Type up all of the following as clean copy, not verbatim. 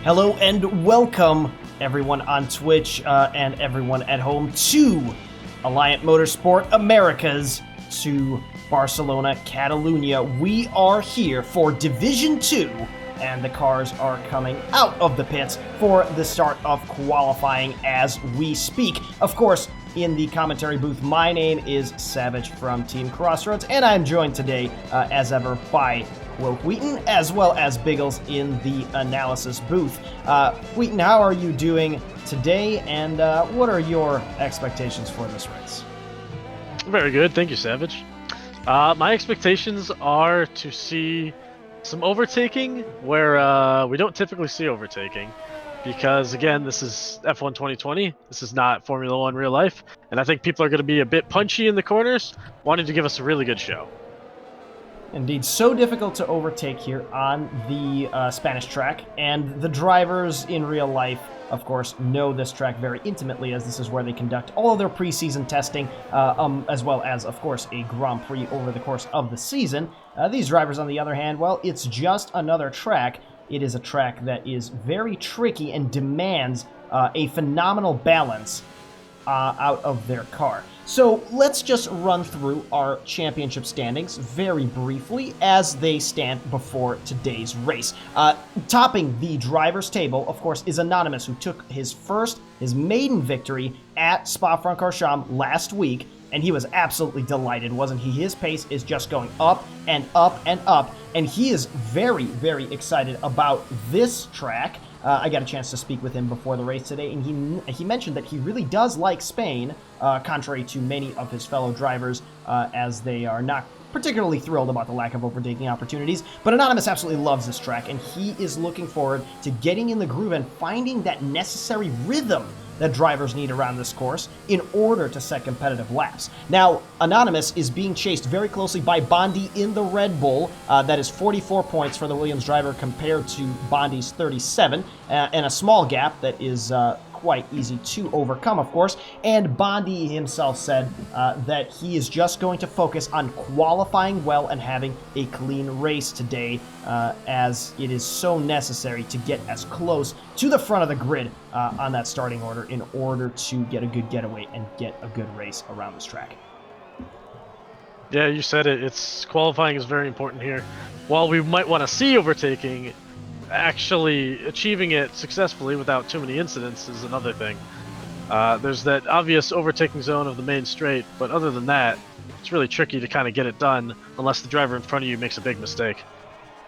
Hello and welcome, everyone on Twitch and everyone at home, to Alliant Motorsport Americas to Barcelona, Catalunya. We are here for Division 2, and the cars are coming out of the pits for the start of qualifying as we speak. Of course, in the commentary booth, my name is Savage from Team Crossroads, and I'm joined today, as ever, by Will Wheaton, as well as Biggles in the analysis booth. Wheaton, how are you doing today, and what are your expectations for this race? Very good, thank you, Savage. My expectations are to see some overtaking where we don't typically see overtaking, because again, this is F1 2020. This is not Formula One real life, and I think people are going to be a bit punchy in the corners, wanting to give us a really good show. Indeed, so difficult to overtake here on the Spanish track, and the drivers in real life, of course, know this track very intimately, as this is where they conduct all of their preseason testing, as well as, of course, a Grand Prix over the course of the season. These drivers, on the other hand, well, it's just another track. It is a track that is very tricky and demands a phenomenal balance out of their car. So let's just run through our championship standings very briefly as they stand before today's race. Topping the driver's table, of course, is Anonymous, who took his maiden victory at Spa-Francorchamps last week, and he was absolutely delighted, wasn't he? His pace is just going up and up and up, and he is very, very excited about this track. I got a chance to speak with him before the race today, and he mentioned that he really does like Spain, contrary to many of his fellow drivers, as they are not particularly thrilled about the lack of overtaking opportunities. But Anonymous absolutely loves this track, and he is looking forward to getting in the groove and finding that necessary rhythm that drivers need around this course in order to set competitive laps. Now, Anonymous is being chased very closely by Bondi in the Red Bull. That is 44 points for the Williams driver compared to Bondi's 37, and a small gap that is quite easy to overcome, of course. And Bondi himself said that he is just going to focus on qualifying well and having a clean race today, as it is so necessary to get as close to the front of the grid on that starting order in order to get a good getaway and get a good race around this track. Yeah, you said it. It's qualifying is very important here. While we might want to see overtaking, actually achieving it successfully without too many incidents is another thing. There's that obvious overtaking zone of the main straight, but other than that, it's really tricky to kind of get it done unless the driver in front of you makes a big mistake.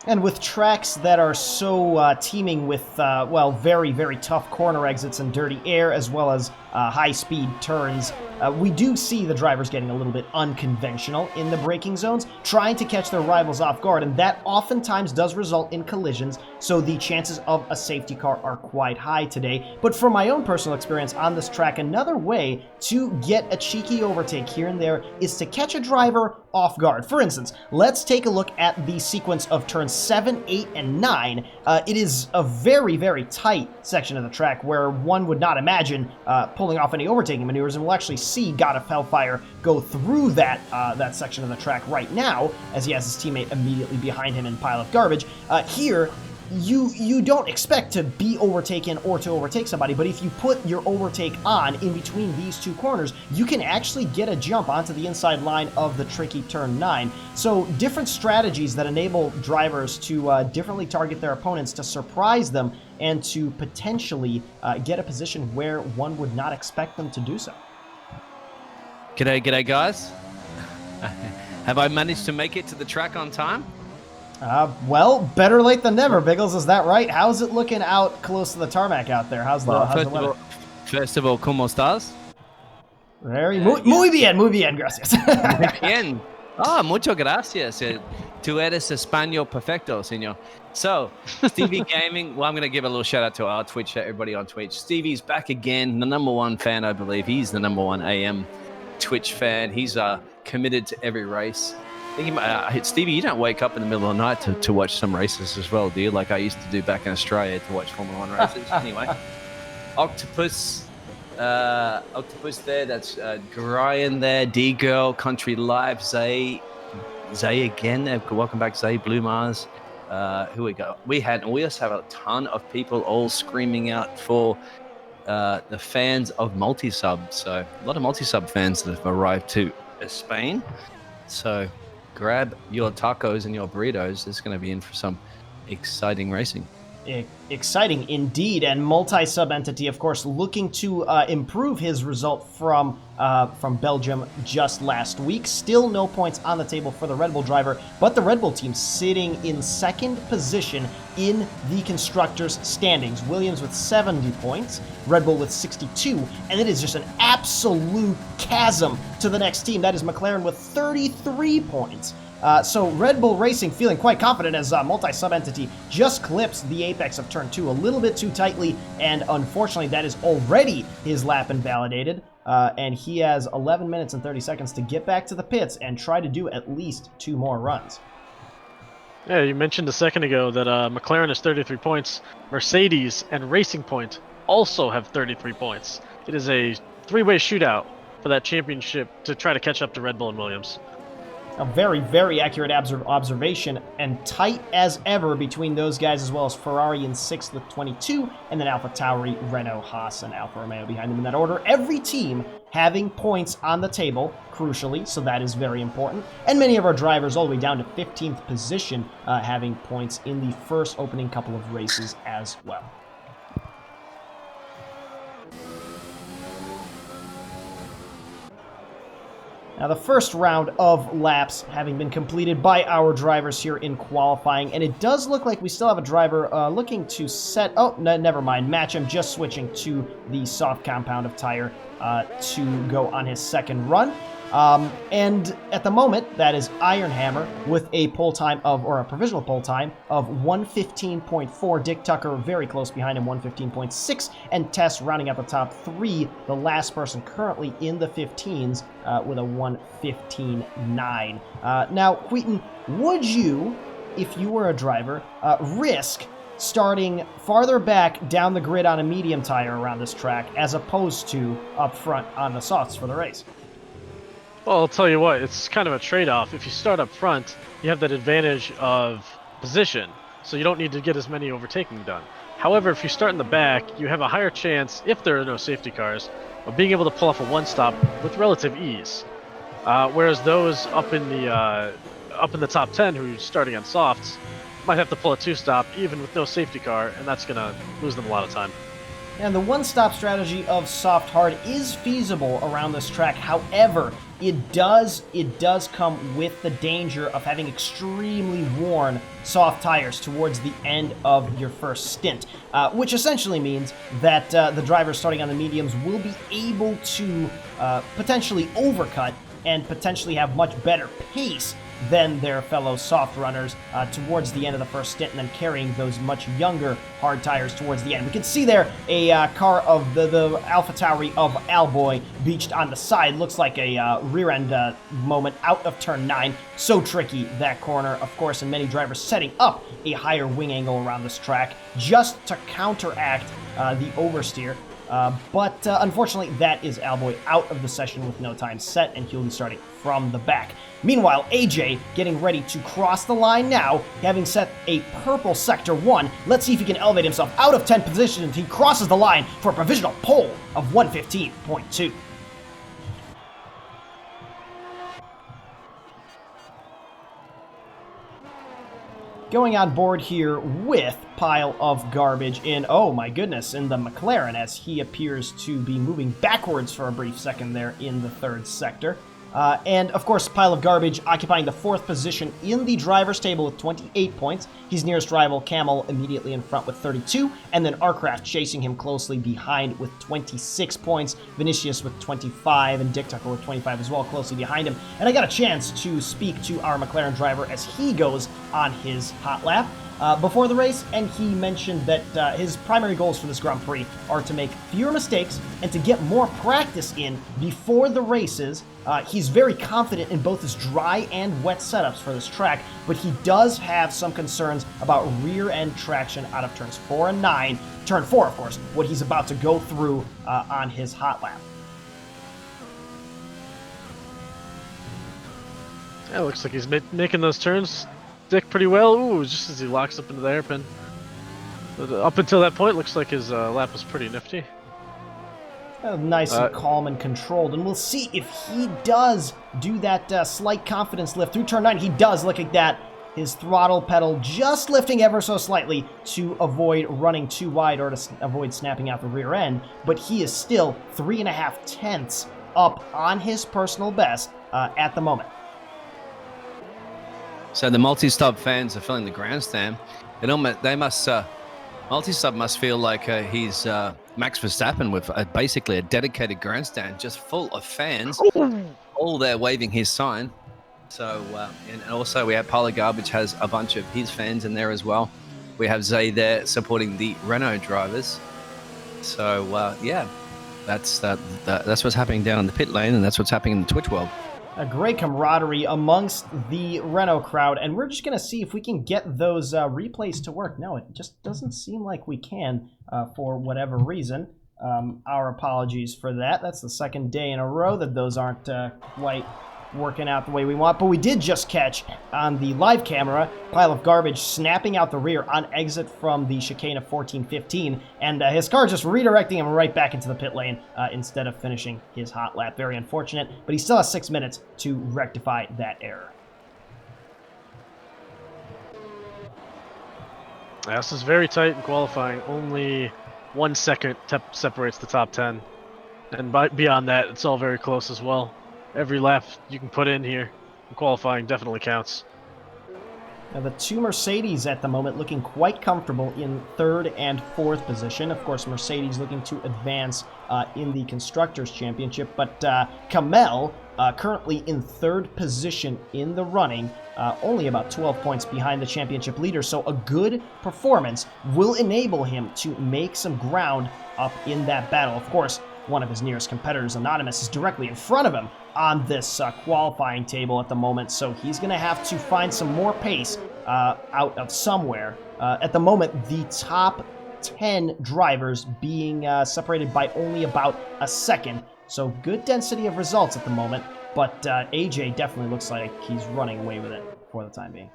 And with tracks that are so teeming with, very, very tough corner exits and dirty air, as well as high-speed turns, we do see the drivers getting a little bit unconventional in the braking zones, trying to catch their rivals off guard, and that oftentimes does result in collisions, so the chances of a safety car are quite high today. But from my own personal experience on this track, another way to get a cheeky overtake here and there is to catch a driver off guard. For instance, let's take a look at the sequence of turns 7, 8, and 9. It is a very, very tight section of the track where one would not imagine pulling off any overtaking maneuvers, and we'll actually see God of Hellfire go through that section of the track right now as he has his teammate immediately behind him in pile of garbage. Here, you don't expect to be overtaken or to overtake somebody, but if you put your overtake on in between these two corners, you can actually get a jump onto the inside line of the tricky turn 9. So different strategies that enable drivers to differently target their opponents to surprise them and to potentially get a position where one would not expect them to do so. G'day guys. Have I managed to make it to the track on time? Well, better late than never, Biggles. Is that right? How's it looking out close to the tarmac out there? How's the weather? First of all, ¿cómo estás? Muy bien, gracias. Muy bien. Muchas gracias. Tú eres español perfecto, señor. So, Stevie Gaming, well, I'm going to give a little shout out to our Twitch, everybody on Twitch. Stevie's back again, the number one fan, I believe. He's the number one AM Twitch fan. He's committed to every race. Stevie, you don't wake up in the middle of the night to watch some races as well, do you? Like I used to do back in Australia to watch Formula One races. Anyway, Octopus there. That's Brian there. D-Girl, Country Live, Zay again. Welcome back, Zay. Blue Mars. who we got? We also have a ton of people all screaming out for the fans of multi-sub. So a lot of multi-sub fans that have arrived to Spain. So grab your tacos and your burritos. It's going to be in for some exciting racing. Exciting indeed, and multi-sub entity, of course, looking to improve his result from Belgium just last week. Still no points on the table for the Red Bull driver, but the Red Bull team sitting in second position in the constructors' standings. Williams with 70 points, Red Bull with 62, and it is just an absolute chasm to the next team. That is McLaren with 33 points. So Red Bull Racing feeling quite confident as multi-sub entity just clips the apex of turn 2 a little bit too tightly, and unfortunately that is already his lap invalidated, and he has 11 minutes and 30 seconds to get back to the pits and try to do at least 2 more runs. Yeah, you mentioned a second ago that McLaren has 33 points, Mercedes and Racing Point also have 33 points. It is a 3-way shootout for that championship to try to catch up to Red Bull and Williams. A very, very accurate observation, and tight as ever between those guys, as well as Ferrari in 6th with 22, and then AlphaTauri, Renault, Haas, and Alfa Romeo behind them in that order. Every team having points on the table, crucially, so that is very important. And many of our drivers all the way down to 15th position having points in the first opening couple of races as well. Now, the first round of laps having been completed by our drivers here in qualifying, and it does look like we still have a driver looking to set... Oh, never mind. Matcham just switching to the soft compound of tire to go on his second run. And at the moment, that is Ironhammer with a pole time of, or a provisional pole time of 1:15.4. Dick Tucker very close behind him, 1:15.6. And Tess rounding out the top 3, the last person currently in the 15s with a 1:15.9. Now, Wheaton, would you, if you were a driver, risk starting farther back down the grid on a medium tire around this track as opposed to up front on the softs for the race? Well, I'll tell you what, it's kind of a trade-off. If you start up front, you have that advantage of position, so you don't need to get as many overtaking done. However, if you start in the back, you have a higher chance, if there are no safety cars, of being able to pull off a one-stop with relative ease. Whereas those up in the top 10 who are starting on softs might have to pull a two-stop even with no safety car, and that's going to lose them a lot of time. And the one-stop strategy of soft-hard is feasible around this track. However, it does come with the danger of having extremely worn soft tires towards the end of your first stint, which essentially means that the drivers starting on the mediums will be able to potentially overcut and potentially have much better pace than their fellow soft runners towards the end of the first stint, and then carrying those much younger hard tires towards the end. We can see there a car of the AlphaTauri of Alboy beached on the side. Looks like a rear end moment out of turn 9. So tricky, that corner, of course, and many drivers setting up a higher wing angle around this track just to counteract the oversteer. But unfortunately, that is Alboy out of the session with no time set, and he'll be starting from the back. Meanwhile, AJ getting ready to cross the line now, having set a purple sector 1. Let's see if he can elevate himself out of 10th position. He crosses the line for a provisional pole of 1:15.2. Going on board here with pile of garbage in, oh my goodness, in the McLaren, as he appears to be moving backwards for a brief second there in the third sector. And of course, pile of garbage occupying the 4th position in the driver's table with 28 points. His nearest rival, Camel, immediately in front with 32, and then Arcraft chasing him closely behind with 26 points. Vinicius with 25, and Dick Tucker with 25 as well, closely behind him. And I got a chance to speak to our McLaren driver as he goes on his hot lap before the race, and he mentioned that his primary goals for this Grand Prix are to make fewer mistakes and to get more practice in before the races. He's very confident in both his dry and wet setups for this track, but he does have some concerns about rear end traction out of turns 4 and 9. Turn 4, of course, what he's about to go through on his hot lap. Yeah, looks like he's making those turns stick pretty well. Ooh, just as he locks up into the hairpin. But up until that point, looks like his lap was pretty nifty. Nice and calm and controlled, and we'll see if he does do that slight confidence lift through turn 9. He does. Look at that. His throttle pedal just lifting ever so slightly to avoid running too wide or to avoid snapping out the rear end, but he is still 3.5 tenths up on his personal best at the moment. So the multi-stub fans are filling the grandstand. Multi-sub must feel like he's Max Verstappen with basically a dedicated grandstand just full of fans, all there waving his sign. So, and also we have Pile of Garbage has a bunch of his fans in there as well. We have Zay there supporting the Renault drivers. So, yeah, that's what's happening down in the pit lane, and that's what's happening in the Twitch world. A great camaraderie amongst the Renault crowd, and we're just going to see if we can get those replays to work. No, it just doesn't seem like we can for whatever reason. Our apologies for that. That's the second day in a row that those aren't quite working out the way we want, but we did just catch on the live camera Pile of Garbage snapping out the rear on exit from the chicane of 14-15, and his car just redirecting him right back into the pit lane instead of finishing his hot lap. Very unfortunate, but he still has 6 minutes to rectify that error. This is very tight in qualifying. Only 1 second separates the top 10, and beyond that, it's all very close as well. Every lap you can put in here in qualifying definitely counts. Now the two Mercedes at the moment looking quite comfortable in 3rd and 4th position. Of course, Mercedes looking to advance in the Constructors' Championship, but Kamel currently in 3rd position in the running, only about 12 points behind the championship leader, so a good performance will enable him to make some ground up in that battle. Of course, one of his nearest competitors, Anonymous, is directly in front of him on this qualifying table at the moment, so he's going to have to find some more pace out of somewhere. At the moment, the top 10 drivers being separated by only about a second, so good density of results at the moment, but AJ definitely looks like he's running away with it for the time being.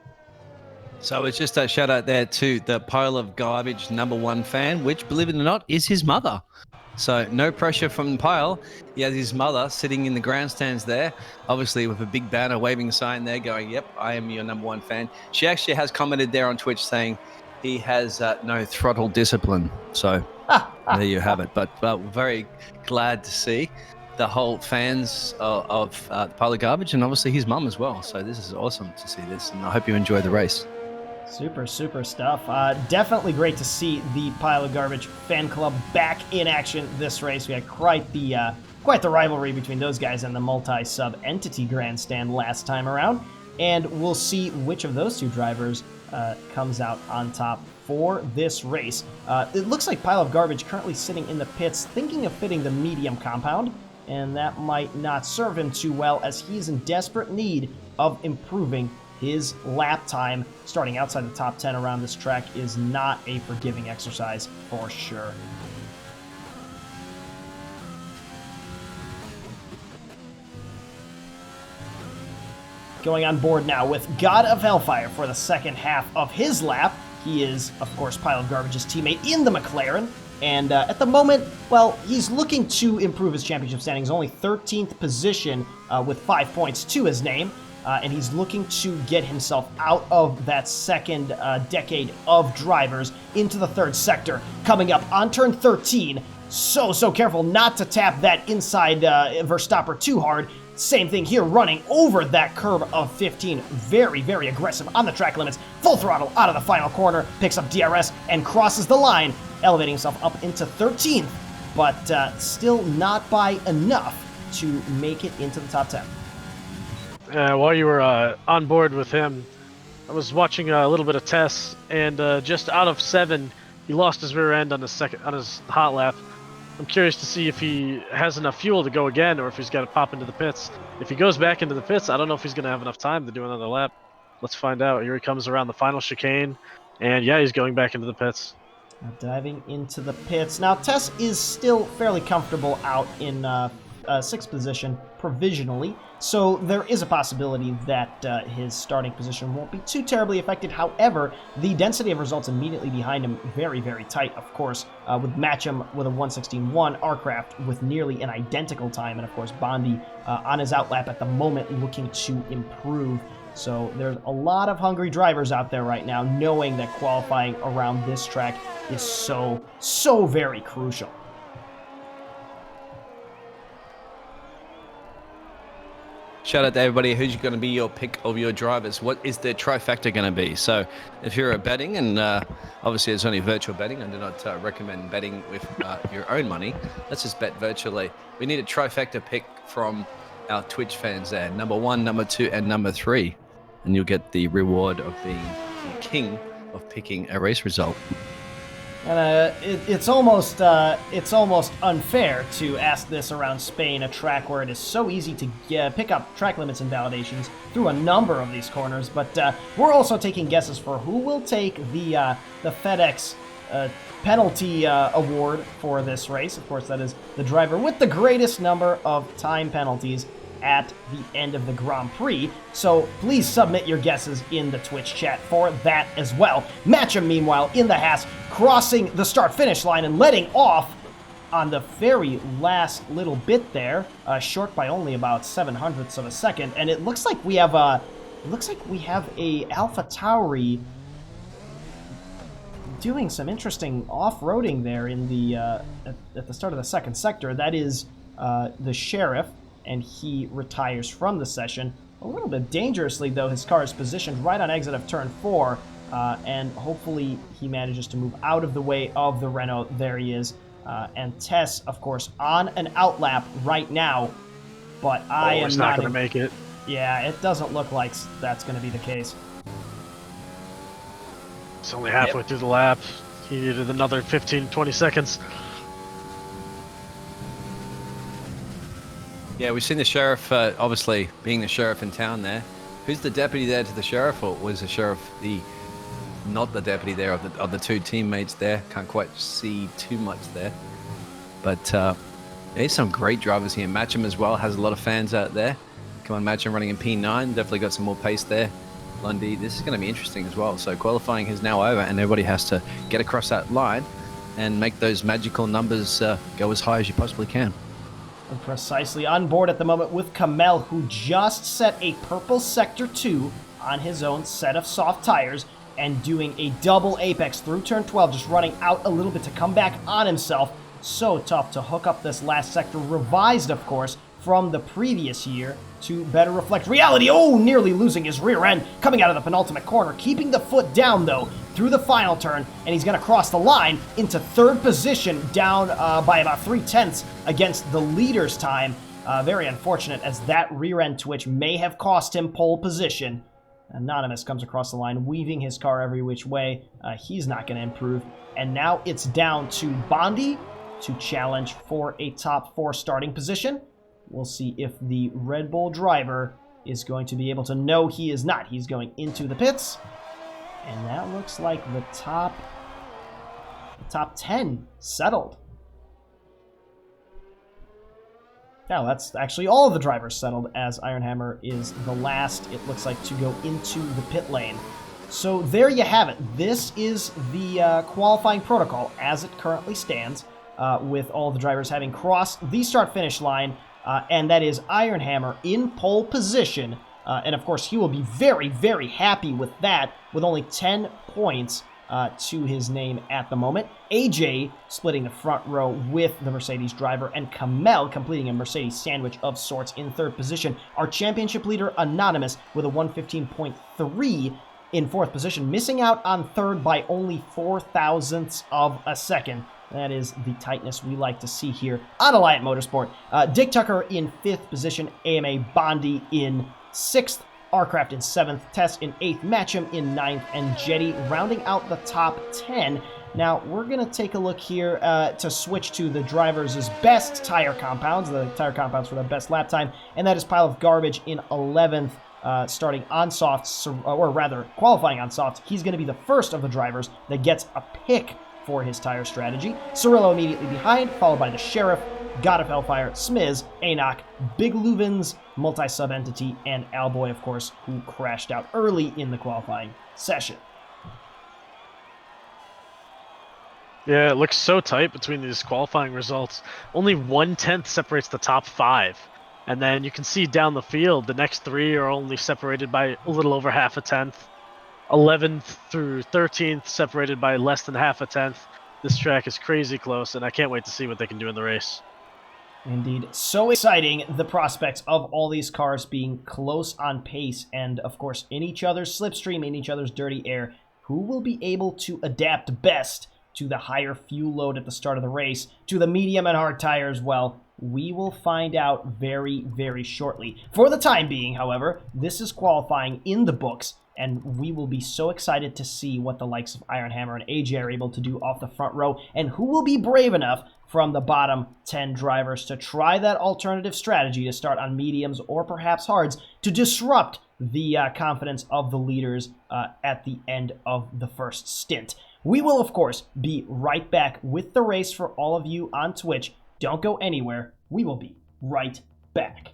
So it's just a shout out there to the Pile of Garbage #1 fan, which, believe it or not, is his mother. So no pressure from Pyle. He has his mother sitting in the grandstands there, obviously with a big banner waving a sign there going, yep, I am your #1 fan. She actually has commented there on Twitch saying he has no throttle discipline. So there you have it. But we're very glad to see the whole fans of Pile of Garbage and obviously his mum as well. So this is awesome to see this, and I hope you enjoy the race. Super stuff. Definitely great to see the Pile of Garbage fan club back in action this race. We had quite the rivalry between those guys and the multi-sub entity grandstand last time around, and we'll see which of those two drivers comes out on top for this race. It looks like Pile of Garbage currently sitting in the pits thinking of fitting the medium compound, and that might not serve him too well as he's in desperate need of improving his lap time. Starting outside the top 10 around this track is not a forgiving exercise for sure. Going on board now with God of Hellfire for the second half of his lap. He is, of course, Pile of Garbage's teammate in the McLaren. And at the moment, well, he's looking to improve his championship standings. Only 13th position with 5 points to his name. And he's looking to get himself out of that second decade of drivers into the 3rd sector. Coming up on turn 13, so careful not to tap that inside Verstapper too hard. Same thing here, running over that curb of 15. Very aggressive on the track limits. Full throttle out of the final corner, picks up DRS and crosses the line, elevating himself up into 13th, but still not by enough to make it into the top 10. While you were on board with him, I was watching a little bit of tests, and just out of 7, he lost his rear end on his hot lap. I'm curious to see if he has enough fuel to go again, or if he's got to pop into the pits. If he goes back into the pits, I don't know if he's going to have enough time to do another lap. Let's find out. Here he comes around the final chicane, and yeah, he's going back into the pits. Diving into the pits. Now, Tess is still fairly comfortable out in sixth position provisionally, so there is a possibility that his starting position won't be too terribly affected. However, the density of results immediately behind him very, very tight, of course, with Matcham with a 1:16.1, Arcraft with nearly an identical time, and of course Bondi on his outlap at the moment looking to improve. So there's a lot of hungry drivers out there right now, knowing that qualifying around this track is so very crucial. Shout out to everybody. Who's going to be your pick of your drivers? What is their trifecta going to be? So if you're betting, and obviously it's only virtual betting, I do not recommend betting with your own money. Let's just bet virtually. We need a trifecta pick from our Twitch fans there. Number 1, number 2, and number 3. And you'll get the reward of being the king of picking a race result. And it's almost unfair to ask this around Spain, a track where it is so easy to pick up track limits and validations through a number of these corners. But we're also taking guesses for who will take the FedEx penalty award for this race. Of course, that is the driver with the greatest number of time penalties at the end of the Grand Prix. So please submit your guesses in the Twitch chat for that as well. Matcham, meanwhile, in the Haas, crossing the start-finish line and letting off on the very last little bit there, short by only about 0.07 of a second. And it looks like we have a Alpha Tauri doing some interesting off-roading there in the at the start of the second sector. That is the Sheriff, and he retires from the session. A little bit dangerously, though. His car is positioned right on exit of turn 4, and hopefully he manages to move out of the way of the Renault. There he is. And Tess, of course, on an outlap right now, but I am not going to make it. Yeah, it doesn't look like that's going to be the case. It's only halfway through the lap. He needed another 15-20 seconds. Yeah, we've seen the sheriff, obviously being the sheriff in town there. Who's the deputy there to the sheriff, or was the sheriff not the deputy there of the two teammates there? Can't quite see too much there. But there's some great drivers here. Matcham as well has a lot of fans out there. Come on, Matcham running in P9, definitely got some more pace there. Lundy, this is going to be interesting as well. So qualifying is now over, and everybody has to get across that line and make those magical numbers go as high as you possibly can. And precisely on board at the moment with Kamel, who just set a purple Sector 2 on his own set of soft tires and doing a double apex through turn 12, just running out a little bit to come back on himself. So tough to hook up this last sector, revised, of course, from the previous year to better reflect reality. Oh, nearly losing his rear end coming out of the penultimate corner, keeping the foot down, though, through the final turn, and he's going to cross the line into third position, down by about 0.3 against the leader's time. Very unfortunate, as that rear end twitch may have cost him pole position. Anonymous comes across the line, weaving his car every which way. He's not going to improve. And now it's down to Bondi to challenge for a top 4 starting position. We'll see if the Red Bull driver is going to be able to. No, he is not. He's going into the pits. And that looks like the top 10 settled. Now, that's actually all of the drivers settled, as Ironhammer is the last, it looks like, to go into the pit lane. So there you have it. This is the qualifying protocol as it currently stands, with all the drivers having crossed the start-finish line, and that is Ironhammer in pole position. And of course, he will be very, very happy with that, with only 10 points to his name at the moment. AJ splitting the front row with the Mercedes driver, and Kamel completing a Mercedes sandwich of sorts in third position. Our championship leader, Anonymous, with a 1:15.3 in fourth position, missing out on third by only 0.04 of a second. That is the tightness we like to see here on Alliant Motorsport. Dick Tucker in fifth position, AMA Bondi in sixth, Arcraft in 7th, Tess in 8th, Matcham in 9th, and Jetty rounding out the top 10. Now, we're going to take a look here to switch to the drivers' best tire compounds, the tire compounds for the best lap time, and that is Pile of Garbage in 11th, starting on softs, or rather, qualifying on softs. He's going to be the first of the drivers that gets a pick for his tire strategy. Cirillo immediately behind, followed by the Sheriff, God of Hellfire, Smiz, Anok, Big Luvens, Multi-Sub Entity, and Alboy, of course, who crashed out early in the qualifying session. Yeah, it looks so tight between these qualifying results. Only 1/10 separates the top 5. And then you can see down the field, the next 3 are only separated by a little over half a tenth. 11th through 13th separated by less than half a tenth. This track is crazy close, and I can't wait to see what they can do in the race. Indeed. So exciting, the prospects of all these cars being close on pace and, of course, in each other's slipstream, in each other's dirty air. Who will be able to adapt best to the higher fuel load at the start of the race, to the medium and hard tires? Well, we will find out very, very shortly. For the time being, however, this is qualifying in the books, and we will be so excited to see what the likes of Iron Hammer and AJ are able to do off the front row, and who will be brave enough from the bottom 10 drivers to try that alternative strategy to start on mediums or perhaps hards to disrupt the confidence of the leaders at the end of the first stint. We will, of course, be right back with the race for all of you on Twitch. Don't go anywhere. We will be right back.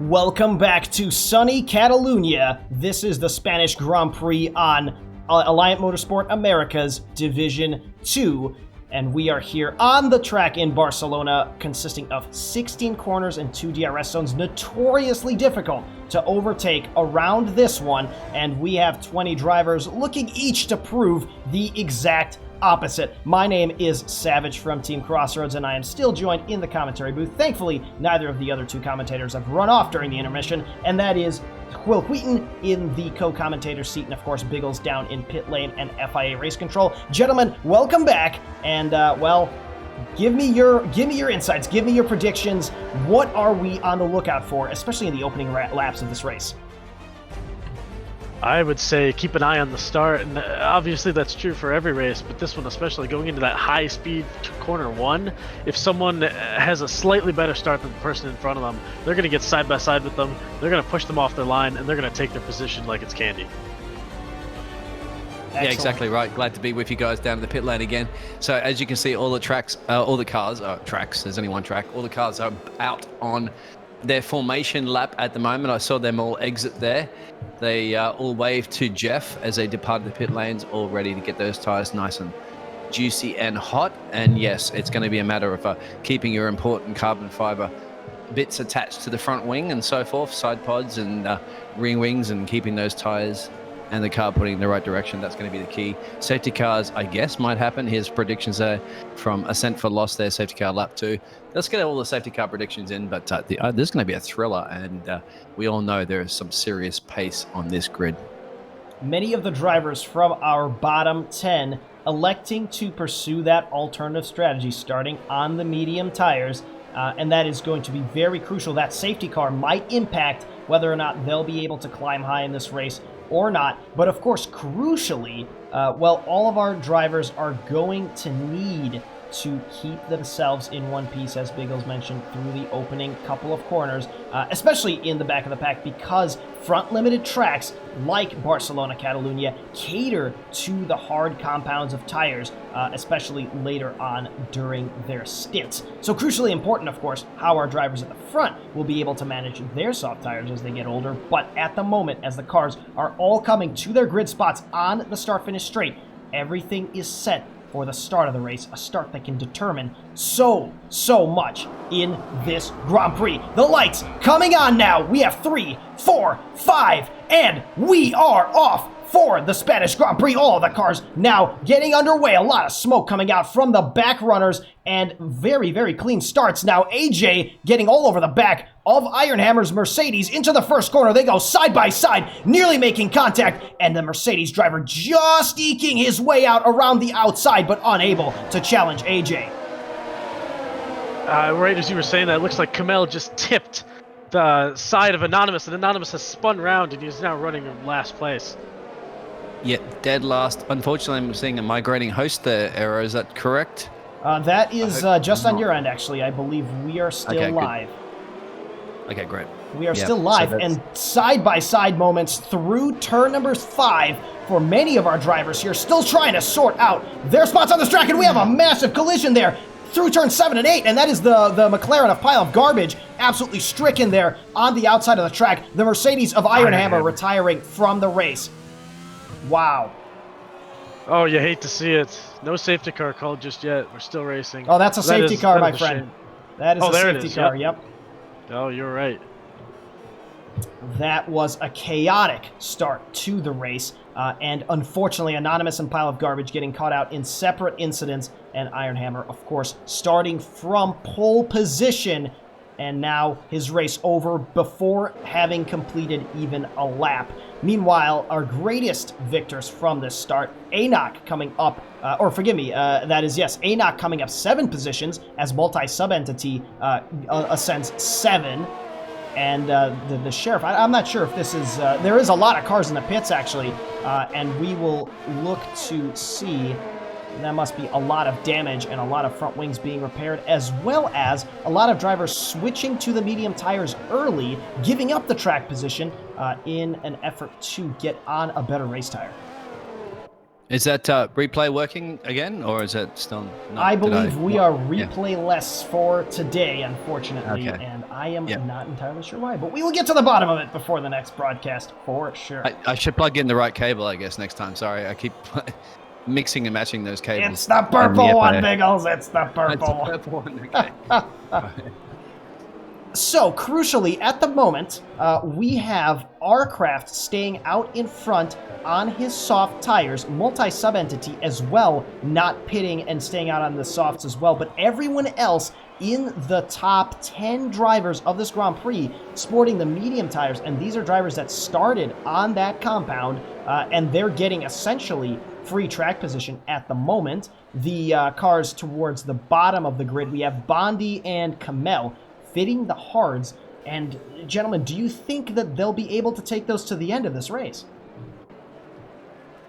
Welcome back to sunny Catalunya. This is the Spanish Grand Prix on Alliant Motorsport Americas Division 2. And we are here on the track in Barcelona, consisting of 16 corners and 2 DRS zones, notoriously difficult to overtake around this one. And we have 20 drivers looking each to prove the exact opposite. My name is Savage from Team Crossroads, and I am still joined in the commentary booth. Thankfully, neither of the other 2 commentators have run off during the intermission, and that is Quill Wheaton in the co-commentator seat, and of course Biggles down in pit lane and FIA race control. Gentlemen, welcome back, and well, give me your insights, give me your predictions. What are we on the lookout for, especially in the opening laps of this race? I would say keep an eye on the start, and obviously that's true for every race, but this one especially, going into that high speed corner 1, if someone has a slightly better start than the person in front of them, they're going to get side by side with them, they're going to push them off their line, and they're going to take their position like it's candy. Yeah, exactly right. Glad to be with you guys down in the pit lane again. So as you can see, all the cars, there's only one track, all the cars are out on their formation lap at the moment. I saw them all exit there. They all waved to Jeff as they departed the pit lanes, all ready to get those tires nice and juicy and hot. And yes, it's going to be a matter of keeping your important carbon fiber bits attached to the front wing and so forth, side pods and ring wings, and keeping those tires and the car putting in the right direction. That's going to be the key. Safety cars, I guess, might happen. Here's predictions there from Ascent for Loss there, safety car lap 2. Let's get all the safety car predictions in, but there's going to be a thriller, and we all know there is some serious pace on this grid. Many of the drivers from our bottom 10 electing to pursue that alternative strategy, starting on the medium tires, and that is going to be very crucial. That safety car might impact whether or not they'll be able to climb high in this race or not. But of course, crucially, all of our drivers are going to need to keep themselves in one piece, as Biggles mentioned, through the opening couple of corners, especially in the back of the pack, because front-limited tracks like Barcelona, Catalunya cater to the hard compounds of tires, especially later on during their stints. So crucially important, of course, how our drivers at the front will be able to manage their soft tires as they get older. But at the moment, as the cars are all coming to their grid spots on the start-finish straight, everything is set for the start of the race, a start that can determine so much in this Grand Prix. The lights coming on now. We have 3, 4, 5, and we are off. for the Spanish Grand Prix. All the cars now getting underway. A lot of smoke coming out from the back runners and very, very clean starts. Now AJ getting all over the back of Iron Hammer's Mercedes into the first corner. They go side by side, nearly making contact, and the Mercedes driver just eking his way out around the outside, but unable to challenge AJ. Right as you were saying that, it looks like Kamel just tipped the side of Anonymous, and Anonymous has spun round, and he's now running in last place. Yeah, dead last. Unfortunately, I'm seeing a migrating host there, Arrow. Is that correct? That is just on your end, actually. I believe we are still live. Okay, great. We are still live, and side-by-side moments through turn number 5 for many of our drivers here, still trying to sort out their spots on this track, and we have a massive collision there through turn 7 and 8, and that is the McLaren of Pile of Garbage absolutely stricken there on the outside of the track. The Mercedes of Iron Hammer retiring from the race. Wow. Oh, you hate to see it. No safety car called just yet. We're still racing. Oh, that's a safety car, my friend. That is a safety car, yep. Oh, you're right. That was a chaotic start to the race, and unfortunately, Anonymous and Pile of Garbage getting caught out in separate incidents, and Iron Hammer, of course, starting from pole position, and now his race over before having completed even a lap. Meanwhile, our greatest victors from this start, Enoch coming up, Enoch coming up 7 positions as multi-sub-entity ascends 7. And the Sheriff, I'm not sure if this is, there is a lot of cars in the pits actually, and we will look to see. That must be a lot of damage and a lot of front wings being repaired, as well as a lot of drivers switching to the medium tires early, giving up the track position in an effort to get on a better race tire. Is that replay working again, or is it still not? I believe we are replay-less for today, unfortunately, and I am not entirely sure why, but we will get to the bottom of it before the next broadcast, for sure. I should plug in the right cable, I guess, next time. Sorry, I keep mixing and matching those cables. It's the purple one, Biggles. It's the purple one. It's the purple one, okay. So, crucially, at the moment, we have Rcraft staying out in front on his soft tires, multi-sub-entity as well, not pitting and staying out on the softs as well, but everyone else in the top 10 drivers of this Grand Prix sporting the medium tires, and these are drivers that started on that compound, and they're getting essentially free track position at the moment. The cars towards the bottom of the grid, we have Bondi and Kamel fitting the hards, and gentlemen, do you think that they'll be able to take those to the end of this race?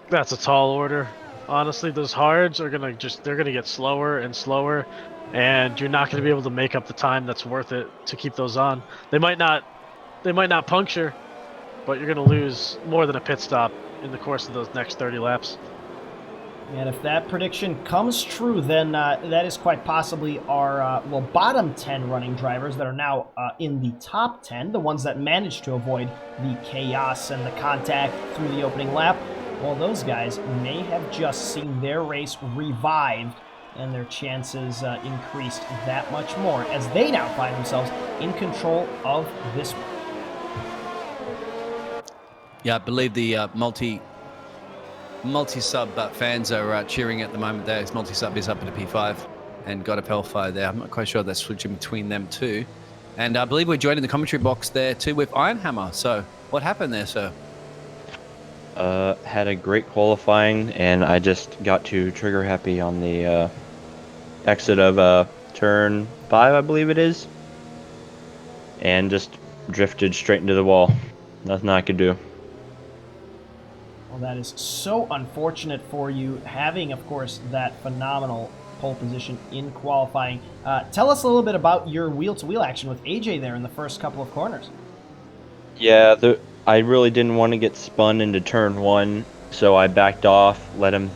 That's a tall order. Honestly, those hards are they're gonna get slower and slower, and you're not gonna be able to make up the time that's worth it to keep those on. They might not puncture, but you're gonna lose more than a pit stop in the course of those next 30 laps. And if that prediction comes true, then that is quite possibly our bottom 10 running drivers that are now in the top 10, the ones that managed to avoid the chaos and the contact through the opening lap. Well, those guys may have just seen their race revived and their chances increased that much more as they now find themselves in control of this one. Yeah, I believe the multi-sub fans are cheering at the moment there. Multi-sub is up at a P5 and got a P5 there. I'm not quite sure they're switching between them two. And I believe we're joining the commentary box there too with Iron Hammer. So what happened there, sir? Had a great qualifying, and I just got to trigger happy on the exit of turn 5, I believe it is, and just drifted straight into the wall. Nothing I could do. Well, that is so unfortunate for you, having, of course, that phenomenal pole position in qualifying. Tell us a little bit about your wheel-to-wheel action with AJ there in the first couple of corners. Yeah, I really didn't want to get spun into turn 1, so I backed off, let him,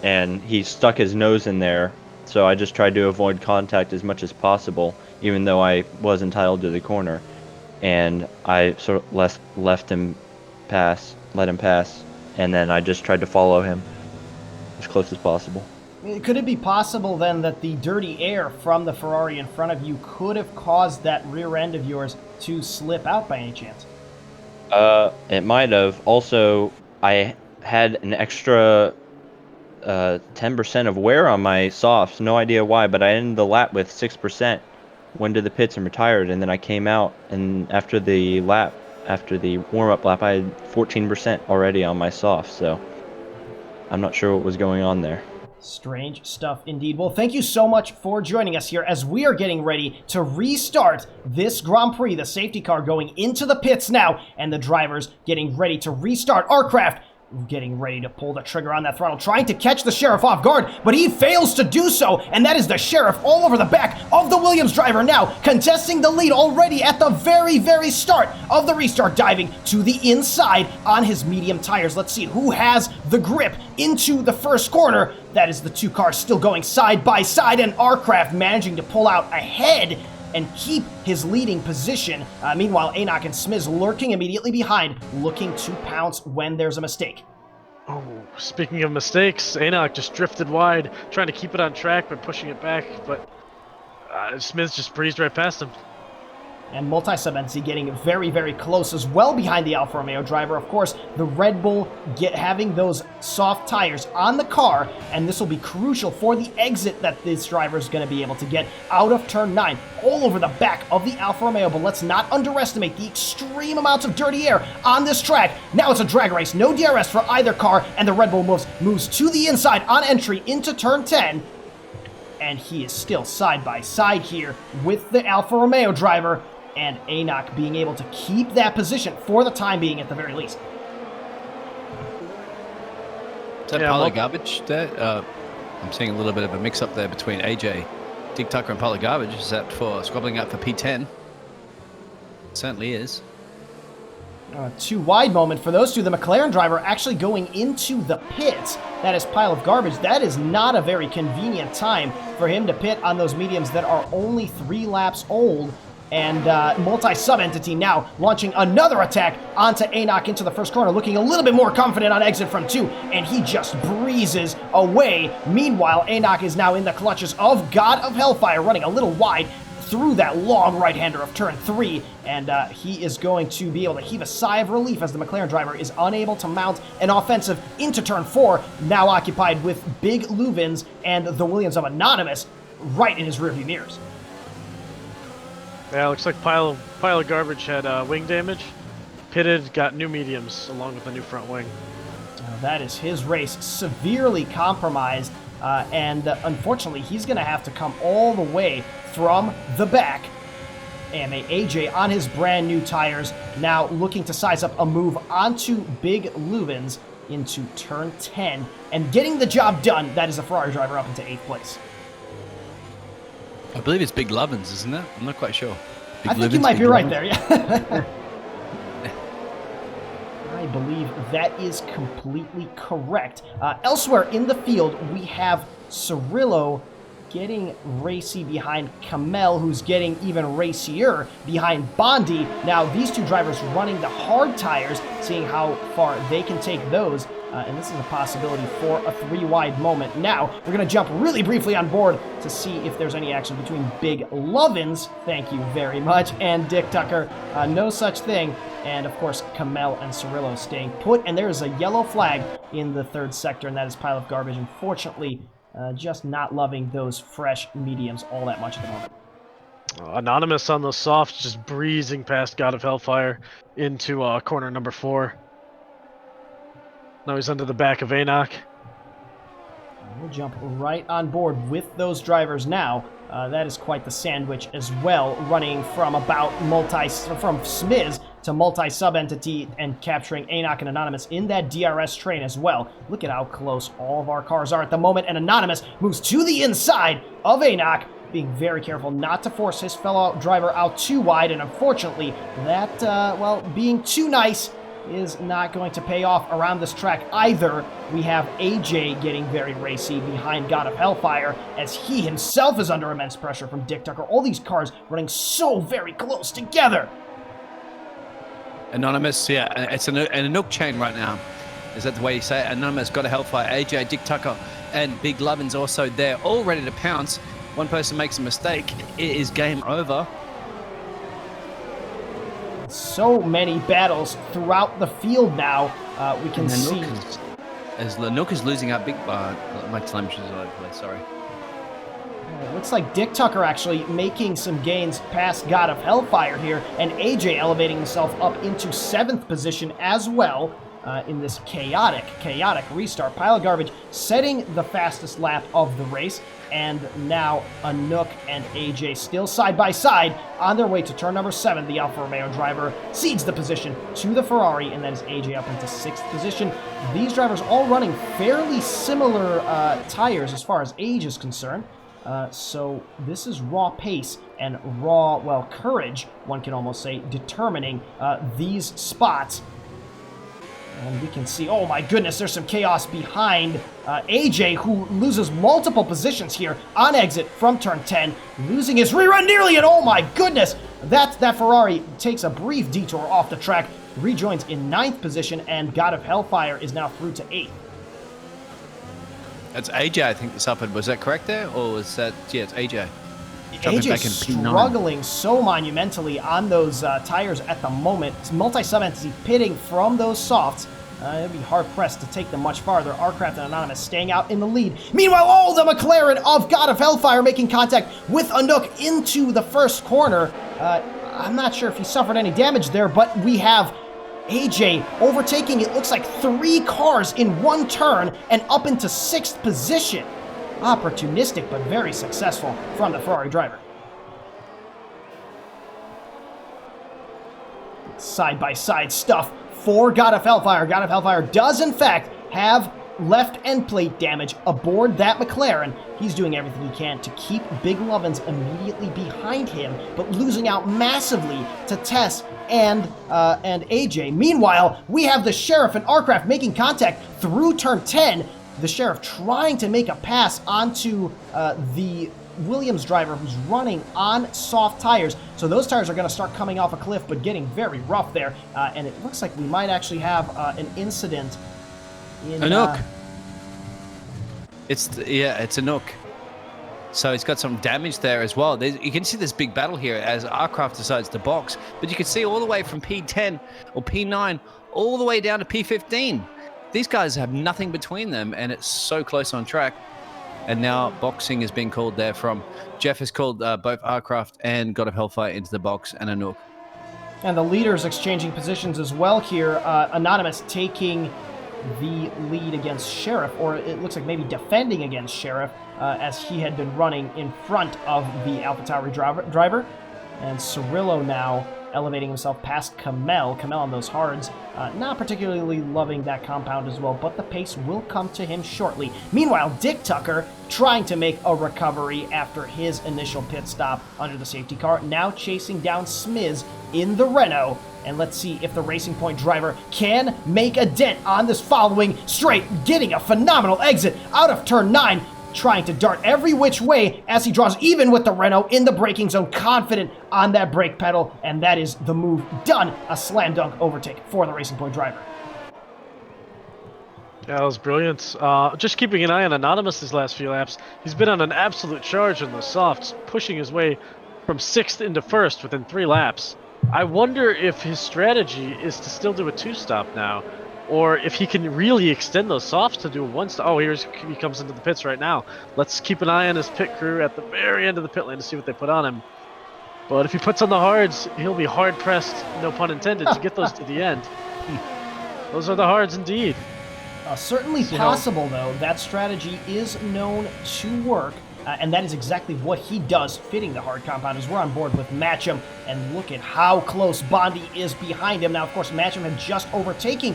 and he stuck his nose in there, so I just tried to avoid contact as much as possible, even though I was entitled to the corner, and I sort of let him pass, and then I just tried to follow him as close as possible. Could it be possible then that the dirty air from the Ferrari in front of you could have caused that rear end of yours to slip out by any chance? It might have. Also, I had an extra 10% of wear on my softs. No idea why, but I ended the lap with 6%. Went to the pits and retired, and then I came out, and after the warm-up lap, I had 14% already on my softs. So I'm not sure what was going on there. Strange stuff indeed. Well, thank you so much for joining us here as we are getting ready to restart this Grand Prix. The safety car going into the pits now, and the drivers getting ready to restart. Our craft getting ready to pull the trigger on that throttle, trying to catch the Sheriff off guard, but he fails to do so, and that is the Sheriff all over the back of the Williams driver now, contesting the lead already at the very, very start of the restart, diving to the inside on his medium tires. Let's see who has the grip into the first corner. That is the two cars still going side by side, and Arcraft managing to pull out ahead and keep his leading position. Meanwhile, Enoch and Smiz lurking immediately behind, looking to pounce when there's a mistake. Oh, speaking of mistakes, Enoch just drifted wide, trying to keep it on track but pushing it back, but Smiz just breezed right past him. And Multi-Sub NC getting very, very close as well behind the Alfa Romeo driver. Of course, the Red Bull having those soft tires on the car, and this will be crucial for the exit that this driver is going to be able to get out of turn 9, all over the back of the Alfa Romeo. But let's not underestimate the extreme amounts of dirty air on this track. Now it's a drag race, no DRS for either car, and the Red Bull moves to the inside on entry into turn 10. And he is still side by side here with the Alfa Romeo driver, and Enoch being able to keep that position for the time being at the very least. Is that pile of garbage there? I'm seeing a little bit of a mix-up there between AJ, Dig Tucker, and pile of garbage. Is that for squabbling out for P10? It certainly is. Too wide moment for those two. The McLaren driver actually going into the pits. That is pile of garbage. That is not a very convenient time for him to pit on those mediums that are only 3 laps old. And Multi-Sub Entity now launching another attack onto Enoch into the first corner, looking a little bit more confident on exit from 2, and he just breezes away. Meanwhile, Enoch is now in the clutches of God of Hellfire, running a little wide through that long right-hander of turn 3, and he is going to be able to heave a sigh of relief as the McLaren driver is unable to mount an offensive into turn 4, now occupied with Big Luvins and the Williams of Anonymous right in his rearview mirrors. Yeah, looks like pile of garbage had wing damage. Pitted, got new mediums along with a new front wing. That is his race severely compromised, and unfortunately he's going to have to come all the way from the back. And AJ on his brand new tires, now looking to size up a move onto Big Luvins into turn 10 and getting the job done. That is a Ferrari driver up into 8th place. I believe it's Big Lovins, isn't it? I'm not quite sure. I think you might be right there, yeah. I believe that is completely correct. Elsewhere in the field, we have Cirillo getting racy behind Kamel, who's getting even racier behind Bondi. Now, these two drivers running the hard tires, seeing how far they can take those. And this is a possibility for a 3-wide moment. Now, we're going to jump really briefly on board to see if there's any action between Big Lovins, thank you very much, and Dick Tucker. No such thing. And, of course, Kamel and Cirillo staying put. And there is a yellow flag in the 3rd sector, and that is pile of garbage. Unfortunately, just not loving those fresh mediums all that much at the moment. Anonymous on the softs, just breezing past God of Hellfire into corner number 4. Now he's under the back of Enoch. We'll jump right on board with those drivers now. That is quite the sandwich as well, running from from Smiz to Multi-Sub Entity and capturing Enoch and Anonymous in that DRS train as well. Look at how close all of our cars are at the moment, and Anonymous moves to the inside of Enoch, being very careful not to force his fellow driver out too wide, and unfortunately, that, being too nice is not going to pay off around this track either. We have AJ getting very racy behind God of Hellfire as he himself is under immense pressure from Dick Tucker. All these cars running so very close together. Anonymous, yeah, it's a Nook chain right now. Is that the way you say it? Anonymous, God of Hellfire, AJ, Dick Tucker, and Big Lovin's also there, all ready to pounce. One person makes a mistake, it is game over. So many battles throughout the field now We can see... As Nanook is losing out big... my telemetry is all over the place, sorry. It looks like Dick Tucker actually making some gains past God of Hellfire here, and AJ elevating himself up into 7th position as well in this chaotic restart. Pile of Garbage setting the fastest lap of the race, and now Anook and AJ still side by side on their way to turn number 7. The Alfa Romeo driver cedes the position to the Ferrari, and that is AJ up into 6th position. These drivers all running fairly similar tires as far as age is concerned. So this is raw pace and raw, well, courage, one can almost say, determining these spots. And we can see, oh my goodness, there's some chaos behind AJ, who loses multiple positions here on exit from turn 10, losing his rear end nearly, and oh my goodness, that Ferrari takes a brief detour off the track, rejoins in 9th position, and God of Hellfire is now through to 8th. That's AJ, I think, that's up. Was that correct there? Or was that... Yeah, it's AJ. AJ's struggling so monumentally on those tires at the moment. Multi-sub entity pitting from those softs. It'd be hard-pressed to take them much farther. Arcraft and Anonymous staying out in the lead. Meanwhile, the McLaren of God of Hellfire making contact with Anook into the first corner. I'm not sure if he suffered any damage there, but we have AJ overtaking, it looks like 3 cars in one turn and up into 6th position. Opportunistic, but very successful from the Ferrari driver. Side-by-side stuff for God of Hellfire. God of Hellfire does, in fact, have left end plate damage aboard that McLaren. He's doing everything he can to keep Big Lovins immediately behind him, but losing out massively to Tess and AJ. Meanwhile, we have the Sheriff and Arcraft making contact through turn 10. The Sheriff trying to make a pass onto the Williams driver who's running on soft tires. So those tires are going to start coming off a cliff, but getting very rough there. And it looks like we might actually have an incident in... Anook. It's Anook. So he's got some damage there as well. You can see this big battle here as Arcraft decides to box. But you can see all the way from P10 or P9 all the way down to P15. These guys have nothing between them, and it's so close on track. And now boxing is being called there from... Jeff has called both Arcraft and God of Hellfire into the box, and Anook. And the leaders exchanging positions as well here. Anonymous taking the lead against Sheriff, or it looks like maybe defending against Sheriff, as he had been running in front of the AlphaTauri driver. And Cirillo now elevating himself past Kamel. Kamel on those hards, not particularly loving that compound as well, but the pace will come to him shortly. Meanwhile, Dick Tucker trying to make a recovery after his initial pit stop under the safety car, now chasing down Smiz in the Renault. And let's see if the Racing Point driver can make a dent on this following straight, getting a phenomenal exit out of turn 9, trying to dart every which way as he draws even with the Renault in the braking zone, confident on that brake pedal, and that is the move done. A slam dunk overtake for the Racing Point driver. Yeah, that was brilliant. Just keeping an eye on Anonymous these last few laps. He's been on an absolute charge in the softs, pushing his way from 6th into 1st within 3 laps. I wonder if his strategy is to still do a 2-stop now, or if he can really extend those softs to do a 1-stop. Oh, he comes into the pits right now. Let's keep an eye on his pit crew at the very end of the pit lane to see what they put on him. But if he puts on the hards, he'll be hard-pressed, no pun intended, to get those to the end. Those are the hards indeed. Certainly possible, though. That strategy is known to work. And that is exactly what he does, fitting the hard compound, as we're on board with Matcham. And look at how close Bondi is behind him. Now, of course, Matcham had just overtaken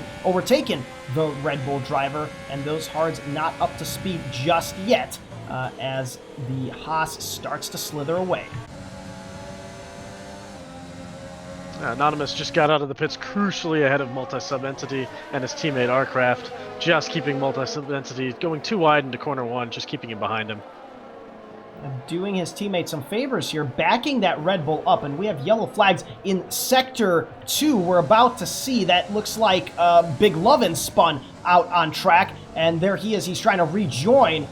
the Red Bull driver, and those hards not up to speed just yet as the Haas starts to slither away. Anonymous just got out of the pits crucially ahead of Multi-Sub Entity and his teammate Arcraft, just keeping Multi-Sub Entity going too wide into corner 1, just keeping him behind him. Doing his teammates some favors here, backing that Red Bull up, and we have yellow flags in Sector 2. We're about to see that looks like Big Lovin spun out on track, and there he is. He's trying to rejoin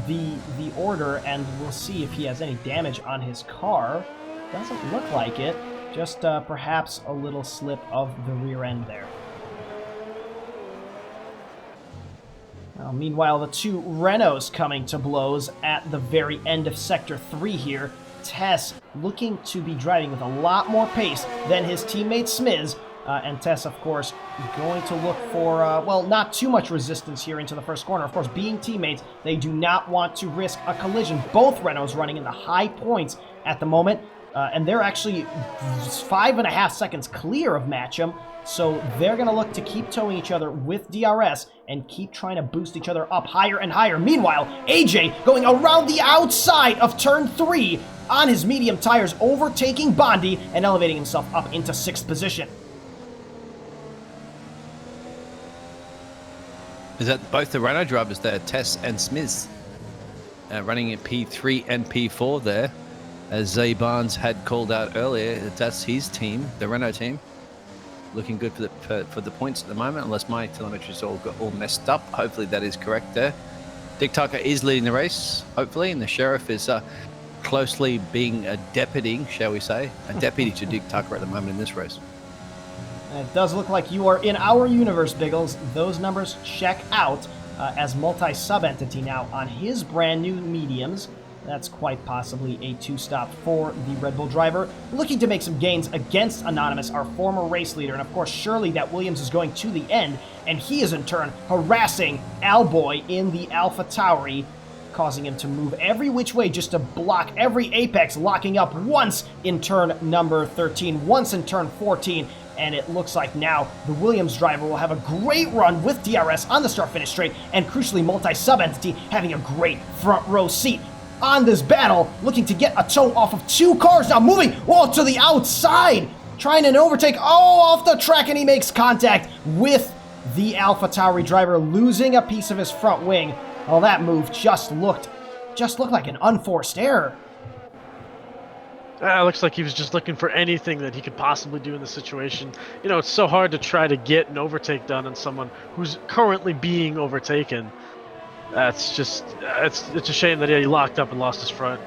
the order, and we'll see if he has any damage on his car. Doesn't look like it. Just perhaps a little slip of the rear end there. Meanwhile, the two Renaults coming to blows at the very end of Sector 3 here. Tess looking to be driving with a lot more pace than his teammate Smiz. And Tess, of course, going to look for, well, not too much resistance here into the first corner. Of course, being teammates, they do not want to risk a collision. Both Renaults running in the high points at the moment. And they're actually 5.5 seconds clear of Matcham. So they're going to look to keep towing each other with DRS and keep trying to boost each other up higher and higher. Meanwhile, AJ going around the outside of turn 3 on his medium tires, overtaking Bondi and elevating himself up into 6th position. Is that both the Renault drivers there, Tess and Smiz, running at P3 and P4 there? As Zay Barnes had called out earlier, that's his team, the Renault team. Looking good for the points at the moment, unless my telemetry's all messed up. Hopefully that is correct there. Dick Tucker is leading the race, hopefully, and the Sheriff is closely being a deputy, shall we say, a deputy to Dick Tucker at the moment in this race. It does look like you are in our universe, Biggles. Those numbers check out as multi-sub-entity now on his brand new mediums. That's quite possibly a 2-stop for the Red Bull driver. Looking to make some gains against Anonymous, our former race leader. And of course, surely that Williams is going to the end. And he is in turn harassing Alboy in the Alpha Tauri, causing him to move every which way just to block every apex, locking up once in turn number 13, once in turn 14. And it looks like now the Williams driver will have a great run with DRS on the start-finish straight, and crucially, multi-sub-entity having a great front row seat on this battle, looking to get a tow off of 2 cars now, moving to the outside, trying an overtake, off the track, and he makes contact with the Alpha Tauri driver, losing a piece of his front wing. Well, that move just looked like an unforced error. Looks like he was just looking for anything that he could possibly do in the situation. You know, it's so hard to try to get an overtake done on someone who's currently being overtaken. That's just, it's a shame that he locked up and lost his front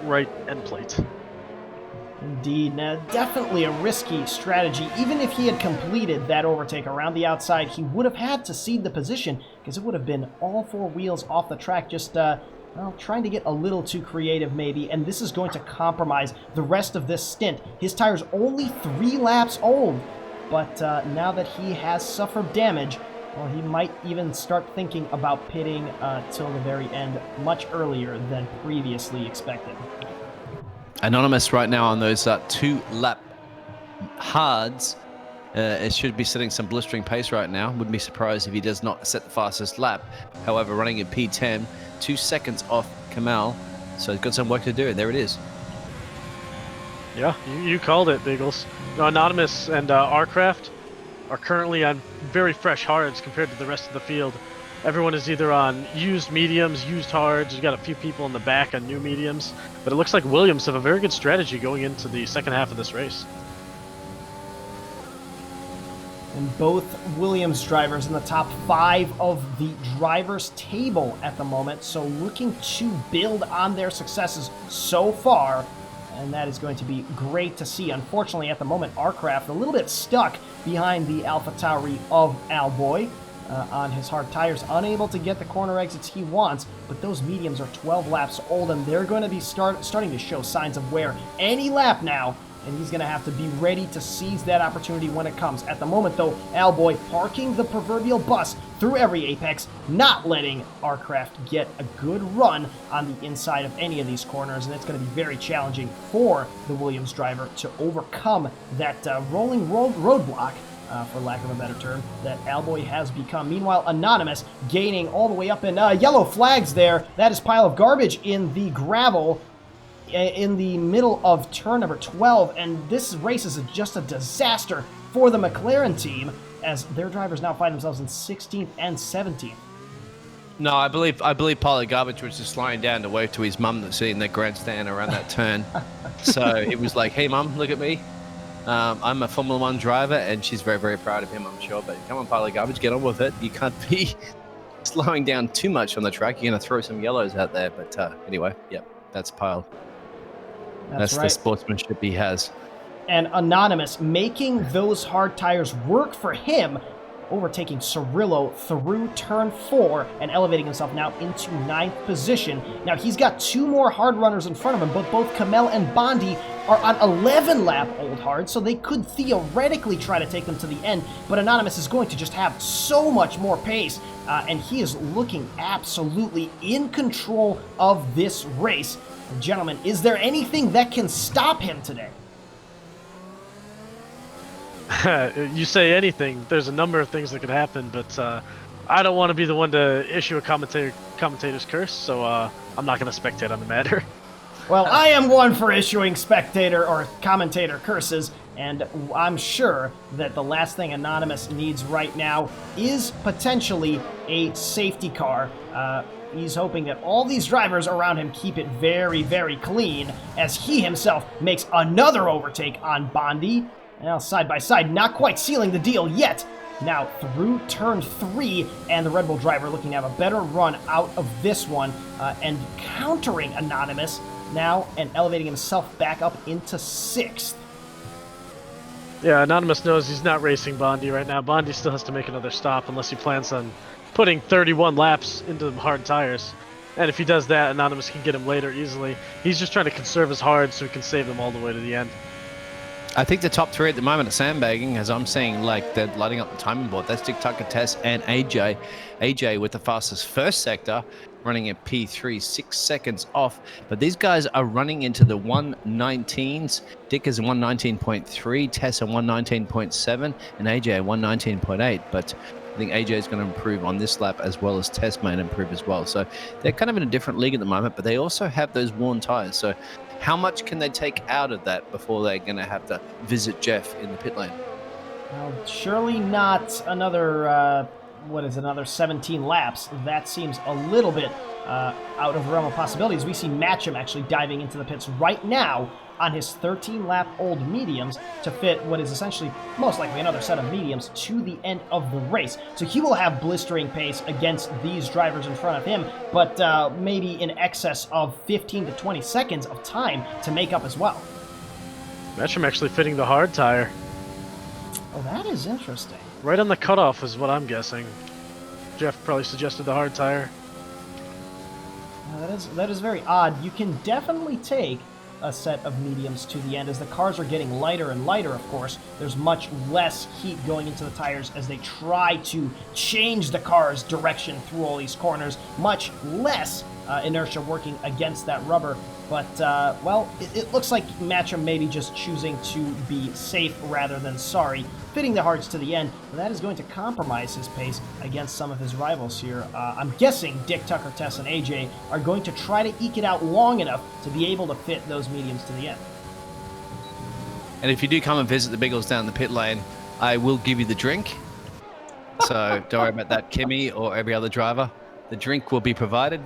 right end plate. Indeed. Now, definitely a risky strategy. Even if he had completed that overtake around the outside, he would have had to cede the position because it would have been all 4 wheels off the track, just trying to get a little too creative maybe, and this is going to compromise the rest of this stint. His tire's only 3 laps old, but now that he has suffered damage, well, he might even start thinking about pitting till the very end much earlier than previously expected. Anonymous right now on those 2-lap hards. It should be setting some blistering pace right now. Wouldn't be surprised if he does not set the fastest lap. However, running at P10, 2 seconds off Kamal. So he's got some work to do. There it is. Yeah, you called it, Biggles. Anonymous and Arcraft are currently on very fresh hards compared to the rest of the field. Everyone is either on used mediums, used hards. You got a few people in the back on new mediums. But it looks like Williams have a very good strategy going into the second half of this race. And both Williams drivers in the top 5 of the drivers' table at the moment, so looking to build on their successes so far, and that is going to be great to see. Unfortunately, at the moment, Arcraft a little bit stuck behind the Alpha Tauri of Alboy on his hard tires, unable to get the corner exits he wants, but those mediums are 12 laps old, and they're going to be starting to show signs of wear any lap now, and he's going to have to be ready to seize that opportunity when it comes. At the moment, though, Alboy parking the proverbial bus through every apex, not letting Arcraft get a good run on the inside of any of these corners, and it's going to be very challenging for the Williams driver to overcome that rolling roadblock, for lack of a better term, that Alboy has become. Meanwhile, Anonymous gaining all the way up in yellow flags there. That is pile of garbage in the gravel in the middle of turn number 12, and this race is just a disaster for the McLaren team as their drivers now find themselves in 16th and 17th. No, I believe pile of garbage was just slowing down to wave to his mum that's sitting in the grandstand around that turn. So it was like, hey mum, look at me. I'm a Formula 1 driver, and she's very, very proud of him, I'm sure. But come on, pile of garbage, get on with it. You can't be slowing down too much on the track. You're going to throw some yellows out there. But anyway, yep, that's pile. That's right. The sportsmanship he has. And Anonymous making those hard tires work for him overtaking Cirillo through turn 4 and elevating himself now into 9th position. Now, he's got 2 more hard runners in front of him, but both Kamel and Bondi are on 11-lap old hard, so they could theoretically try to take them to the end, but Anonymous is going to just have so much more pace, and he is looking absolutely in control of this race. Gentlemen, is there anything that can stop him today? You say anything, there's a number of things that could happen, but I don't want to be the one to issue a commentator's curse, so I'm not going to spectate on the matter. Well, I am one for issuing spectator or commentator curses, and I'm sure that the last thing Anonymous needs right now is potentially a safety car. He's hoping that all these drivers around him keep it very, very clean as he himself makes another overtake on Bondi. Now, side by side, not quite sealing the deal yet. Now, through turn 3, and the Red Bull driver looking to have a better run out of this one, and countering Anonymous now, and elevating himself back up into 6th. Yeah, Anonymous knows he's not racing Bondi right now. Bondi still has to make another stop unless he plans on putting 31 laps into hard tires. And if he does that, Anonymous can get him later easily. He's just trying to conserve his hard so he can save them all the way to the end. I think the top 3 at the moment are sandbagging, as I'm seeing, like, they're lighting up the timing board. That's Dick Tucker, Tess, and AJ. AJ with the fastest first sector, running at P3, 6 seconds off. But these guys are running into the 119s. Dick is a 119.3, Tess a 119.7, and AJ a 119.8. But I think AJ is going to improve on this lap, as well as Tess may improve as well. So they're kind of in a different league at the moment, but they also have those worn tires. So how much can they take out of that before they're going to have to visit Jeff in the pit lane? Well, surely not another, another 17 laps. That seems a little bit out of the realm of possibilities. We see Matcham actually diving into the pits right now on his 13-lap-old mediums to fit what is essentially most likely another set of mediums to the end of the race. So he will have blistering pace against these drivers in front of him, but maybe in excess of 15 to 20 seconds of time to make up as well. Matcham actually fitting the hard tire. Oh, that is interesting. Right on the cutoff is what I'm guessing. Jeff probably suggested the hard tire. That is very odd. You can definitely take a set of mediums to the end. As the cars are getting lighter and lighter, of course, there's much less heat going into the tires as they try to change the car's direction through all these corners. Much less inertia working against that rubber. But, well, it looks like Matcham maybe just choosing to be safe rather than sorry, fitting the hards to the end. And that is going to compromise his pace against some of his rivals here. I'm guessing Dick, Tucker, Tess, and AJ are going to try to eke it out long enough to be able to fit those mediums to the end. And if you do come and visit the Biggles down the pit lane, I will give you the drink. So don't worry about that, Kimmy, or every other driver. The drink will be provided.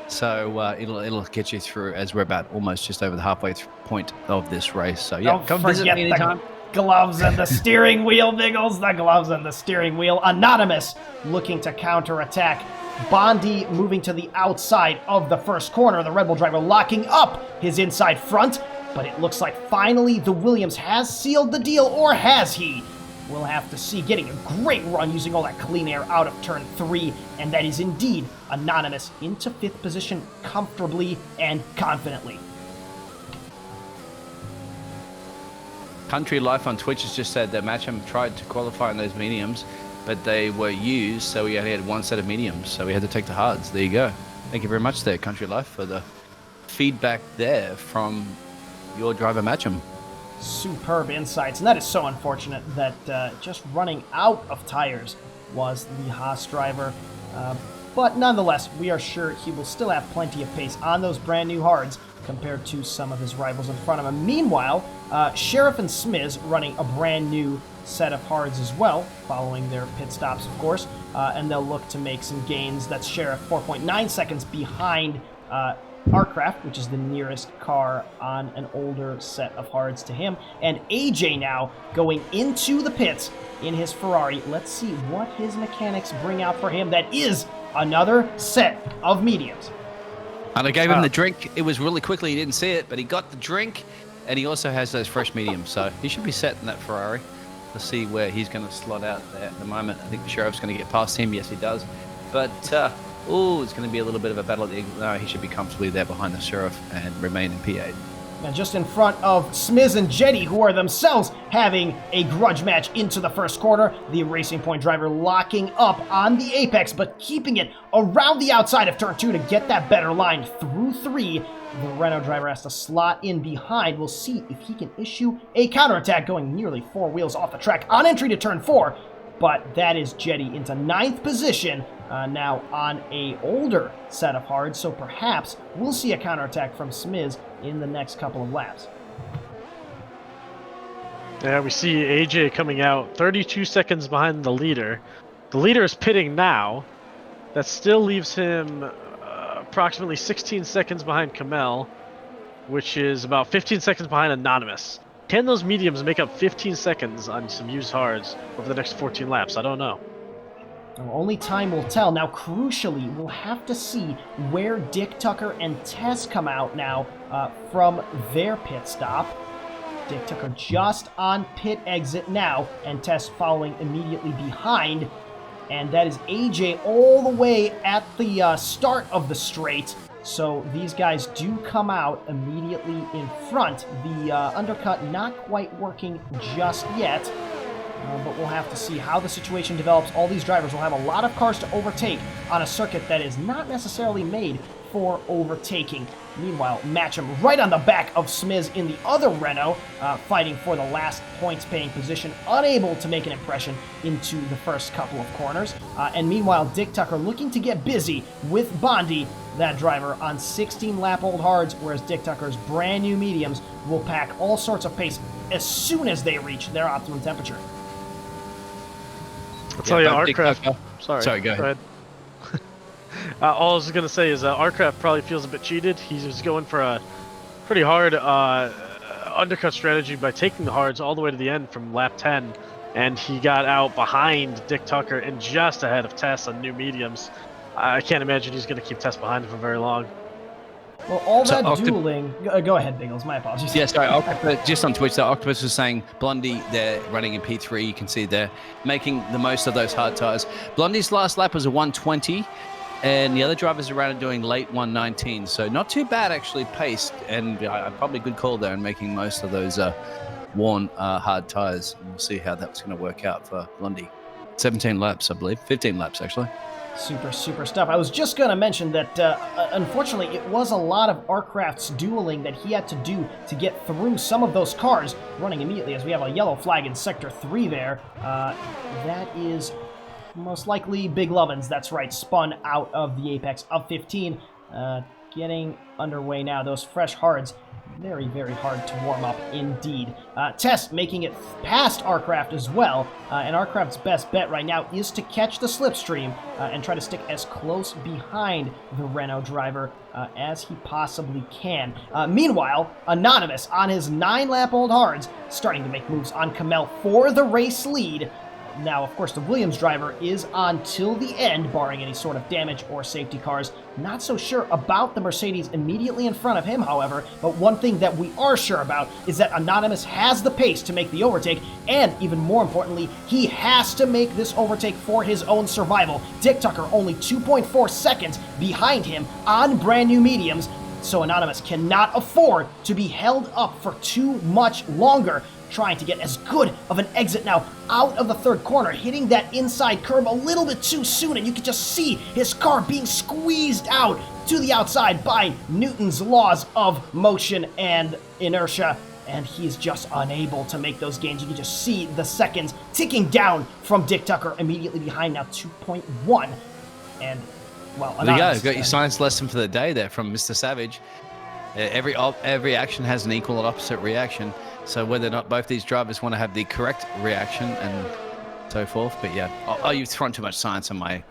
So it'll get you through, as we're about almost just over the halfway point of this race. So yeah, don't come visit me anytime. The gloves and the steering wheel, Biggles. The gloves and the steering wheel. Anonymous looking to counterattack. Bondi moving to the outside of the first corner. The Red Bull driver locking up his inside front. But it looks like finally the Williams has sealed the deal, or has he? We'll have to see. Getting a great run using all that clean air out of turn 3, and that is indeed Anonymous into 5th position comfortably and confidently. Country Life on Twitch has just said that Matcham tried to qualify in those mediums, but they were used, so we only had one set of mediums, so we had to take the hards. There you go. Thank you very much there, Country Life, for the feedback there from your driver Matcham. Superb insights, and that is so unfortunate that just running out of tires was the Haas driver. But nonetheless, we are sure he will still have plenty of pace on those brand new hards compared to some of his rivals in front of him. Meanwhile, Sheriff and Smiz running a brand new set of hards as well, following their pit stops, of course, and they'll look to make some gains. That's Sheriff 4.9 seconds behind Artcraft, which is the nearest car on an older set of hards to him. And AJ now going into the pits in his Ferrari. Let's see what his mechanics bring out for him. That is another set of mediums. And I gave him the drink. It was really quickly. He didn't see it, but he got the drink, and he also has those fresh mediums, so he should be set in that Ferrari. to see where he's going to slot out there at the moment. I think the Sheriff's going to get past him. Yes, he does. But, it's going to be a little bit of a battle. No, he should be comfortably there behind the Sheriff and remain in P8. And just in front of Smiz and Jetty, who are themselves having a grudge match into the first quarter. The Racing Point driver locking up on the apex, but keeping it around the outside of turn 2 to get that better line through 3. The Renault driver has to slot in behind. We'll see if he can issue a counterattack going nearly 4 wheels off the track on entry to turn 4. But that is Jetty into 9th position, now on a older set of hards, so perhaps we'll see a counterattack from Smiz in the next couple of laps. Yeah, we see AJ coming out 32 seconds behind the leader. The leader is pitting now. That still leaves him approximately 16 seconds behind Kamel, which is about 15 seconds behind Anonymous. Can those mediums make up 15 seconds on some used hards over the next 14 laps? I don't know. Well, only time will tell. Now, crucially, we'll have to see where Dick Tucker and Tess come out now from their pit stop. Dick Tucker just on pit exit now, and Tess following immediately behind. And that is AJ all the way at the start of the straight. So these guys do come out immediately in front. The undercut not quite working just yet. But we'll have to see how the situation develops. All these drivers will have a lot of cars to overtake on a circuit that is not necessarily made for overtaking. Meanwhile, Matcham right on the back of Smiz in the other Renault, fighting for the last points-paying position, unable to make an impression into the first couple of corners. And meanwhile, Dick Tucker looking to get busy with Bondi, that driver, on 16-lap-old hards, whereas Dick Tucker's brand-new mediums will pack all sorts of pace as soon as they reach their optimum temperature. I'll tell you, Dick Artcraft. Tucker. Sorry, go ahead. All I was going to say is Artcraft probably feels a bit cheated. He's going for a pretty hard undercut strategy by taking the hards all the way to the end from lap 10. And he got out behind Dick Tucker and just ahead of Tess on new mediums. I can't imagine he's going to keep Tess behind him for very long. Well, all that dueling... Go ahead, Biggles. My apologies. Yeah, sorry. Just on Twitch, the Octopus was saying Blondie, they're running in P3. You can see they're making the most of those hard tires. Blondie's last lap was a 120, and the other drivers around are doing late 119. So not too bad, actually, paced. And probably a good call there in making most of those worn hard tires. And we'll see how that's going to work out for Blondie. 17 laps, I believe. 15 laps, actually. Super stuff. I was just going to mention that, unfortunately, it was a lot of Artcraft's dueling that he had to do to get through some of those cars running immediately, as we have a yellow flag in Sector 3 there. That is most likely Big Lovins, that's right, spun out of the apex of 15. Getting underway now. Those fresh hards, very hard to warm up indeed. Tess making it past Artcraft as well, and Artcraft's best bet right now is to catch the slipstream and try to stick as close behind the Renault driver as he possibly can. Meanwhile, Anonymous on his 9-lap-old hards starting to make moves on Kamel for the race lead. Now, of course, the Williams driver is on till the end, barring any sort of damage or safety cars. Not so sure about the Mercedes immediately in front of him, however, but one thing that we are sure about is that Anonymous has the pace to make the overtake, and even more importantly, he has to make this overtake for his own survival. Dick Tucker only 2.4 seconds behind him on brand new mediums, so Anonymous cannot afford to be held up for too much longer. Trying to get as good of an exit now out of the third corner, hitting that inside curb a little bit too soon, and you can just see his car being squeezed out to the outside by Newton's laws of motion and inertia, and he's just unable to make those gains. You can just see the seconds ticking down from Dick Tucker immediately behind now, 2.1. And, well, there you go. You've got your science lesson for the day there from Mr. Savage. Every action has an equal and opposite reaction. So whether or not both these drivers want to have the correct reaction and so forth. But yeah, you've thrown too much science in my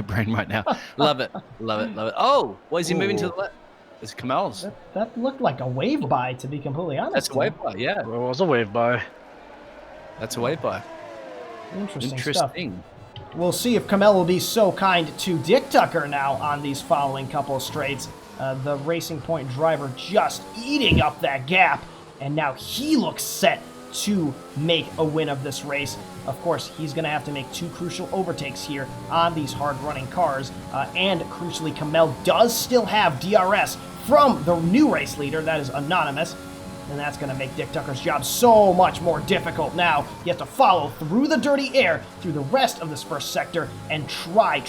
brain right now. Love it. Oh, why is he moving to the left? It's Kamel's. That looked like a wave by, to be completely honest. That's a wave by, yeah. Well, it was a wave by. That's a wave by. Interesting stuff. We'll see if Kamel will be so kind to Dick Tucker now on these following couple of straights. The Racing Point driver just eating up that gap. And now he looks set to make a win of this race. Of course, he's going to have to make 2 crucial overtakes here on these hard-running cars. And crucially, Kamel does still have DRS from the new race leader, that is Anonymous. And that's going to make Dick Tucker's job so much more difficult now. He has to follow through the dirty air, through the rest of this first sector, and try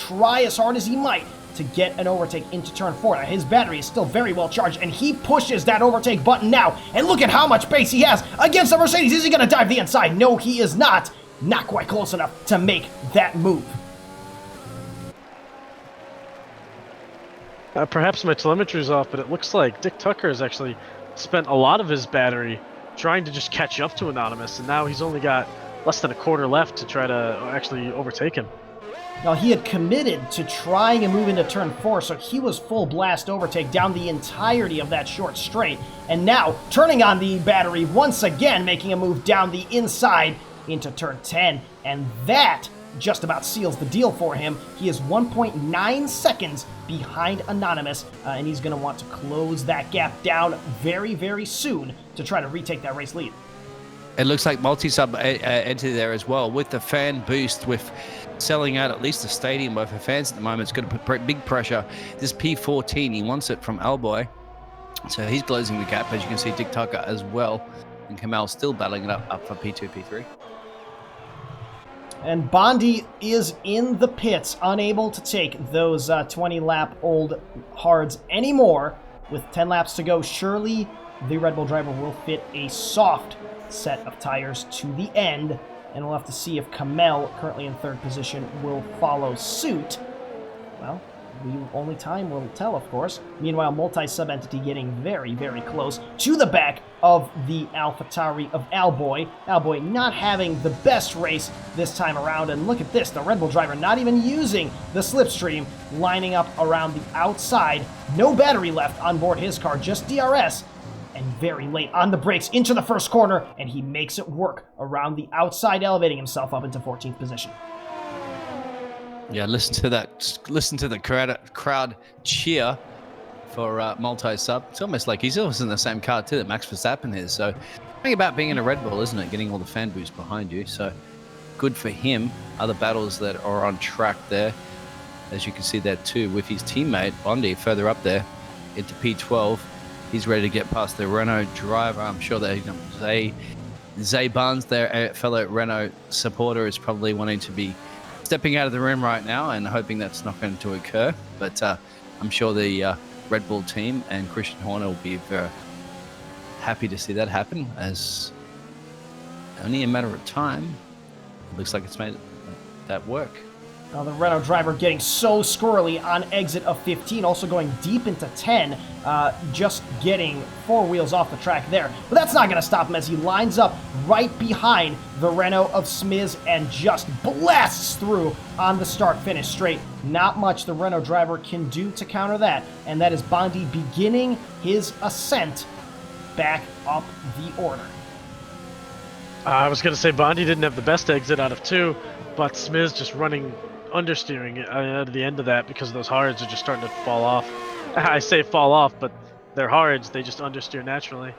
as hard as he might to get an overtake into turn 4. Now, his battery is still very well charged, and he pushes that overtake button now. And look at how much pace he has against the Mercedes. Is he going to dive the inside? No, he is not. Not quite close enough to make that move. Perhaps my telemetry's off, but it looks like Dick Tucker has actually spent a lot of his battery trying to just catch up to Anonymous, and now he's only got less than a quarter left to try to actually overtake him. Now, he had committed to trying a move into turn 4, so he was full blast overtake down the entirety of that short straight. And now, turning on the battery once again, making a move down the inside into turn 10. And that just about seals the deal for him. He is 1.9 seconds behind Anonymous, and he's going to want to close that gap down very, very soon to try to retake that race lead. It looks like multi-sub entered there as well with the fan boost, with selling out at least the stadium worth of fans at the moment. It's going to put big pressure. This P14, he wants it from Alboy, so he's closing the gap, as you can see. Dick Tucker as well, and Kamal still battling it up for P2, P3. And Bondi is in the pits, unable to take those 20-lap-old hards anymore. With 10 laps to go, surely the Red Bull driver will fit a soft set of tires to the end, and we'll have to see if Kamel, currently in 3rd position, will follow suit. Well, only time will tell, of course. Meanwhile, multi-sub entity getting very, very close to the back of the AlphaTauri of Alboy. Alboy not having the best race this time around, and look at this, the Red Bull driver not even using the slipstream, lining up around the outside. No battery left on board his car, just DRS, and very late on the brakes into the first corner, and he makes it work around the outside, elevating himself up into 14th position. Yeah, listen to that. Listen to the crowd cheer for multi-sub. It's almost like he's almost in the same car too that Max Verstappen is. So, think about being in a Red Bull, isn't it? Getting all the fan boost behind you. So, good for him. Other battles that are on track there, as you can see there too, with his teammate Bondi further up there into P12. He's ready to get past the Renault driver. I'm sure that Zay Barnes, their fellow Renault supporter, is probably wanting to be stepping out of the room right now and hoping that's not going to occur. But I'm sure the Red Bull team and Christian Horner will be very happy to see that happen, as only a matter of time. It looks like it's made that work. Now the Renault driver getting so squirrely on exit of 15, also going deep into 10, just getting 4 wheels off the track there. But that's not going to stop him as he lines up right behind the Renault of Smiz and just blasts through on the start-finish straight. Not much the Renault driver can do to counter that, and that is Bondi beginning his ascent back up the order. I was going to say Bondi didn't have the best exit out of 2, but Smiz just running understeering at the end of that because those hards are just starting to fall off. I say fall off, but they're hards. They just understeer naturally.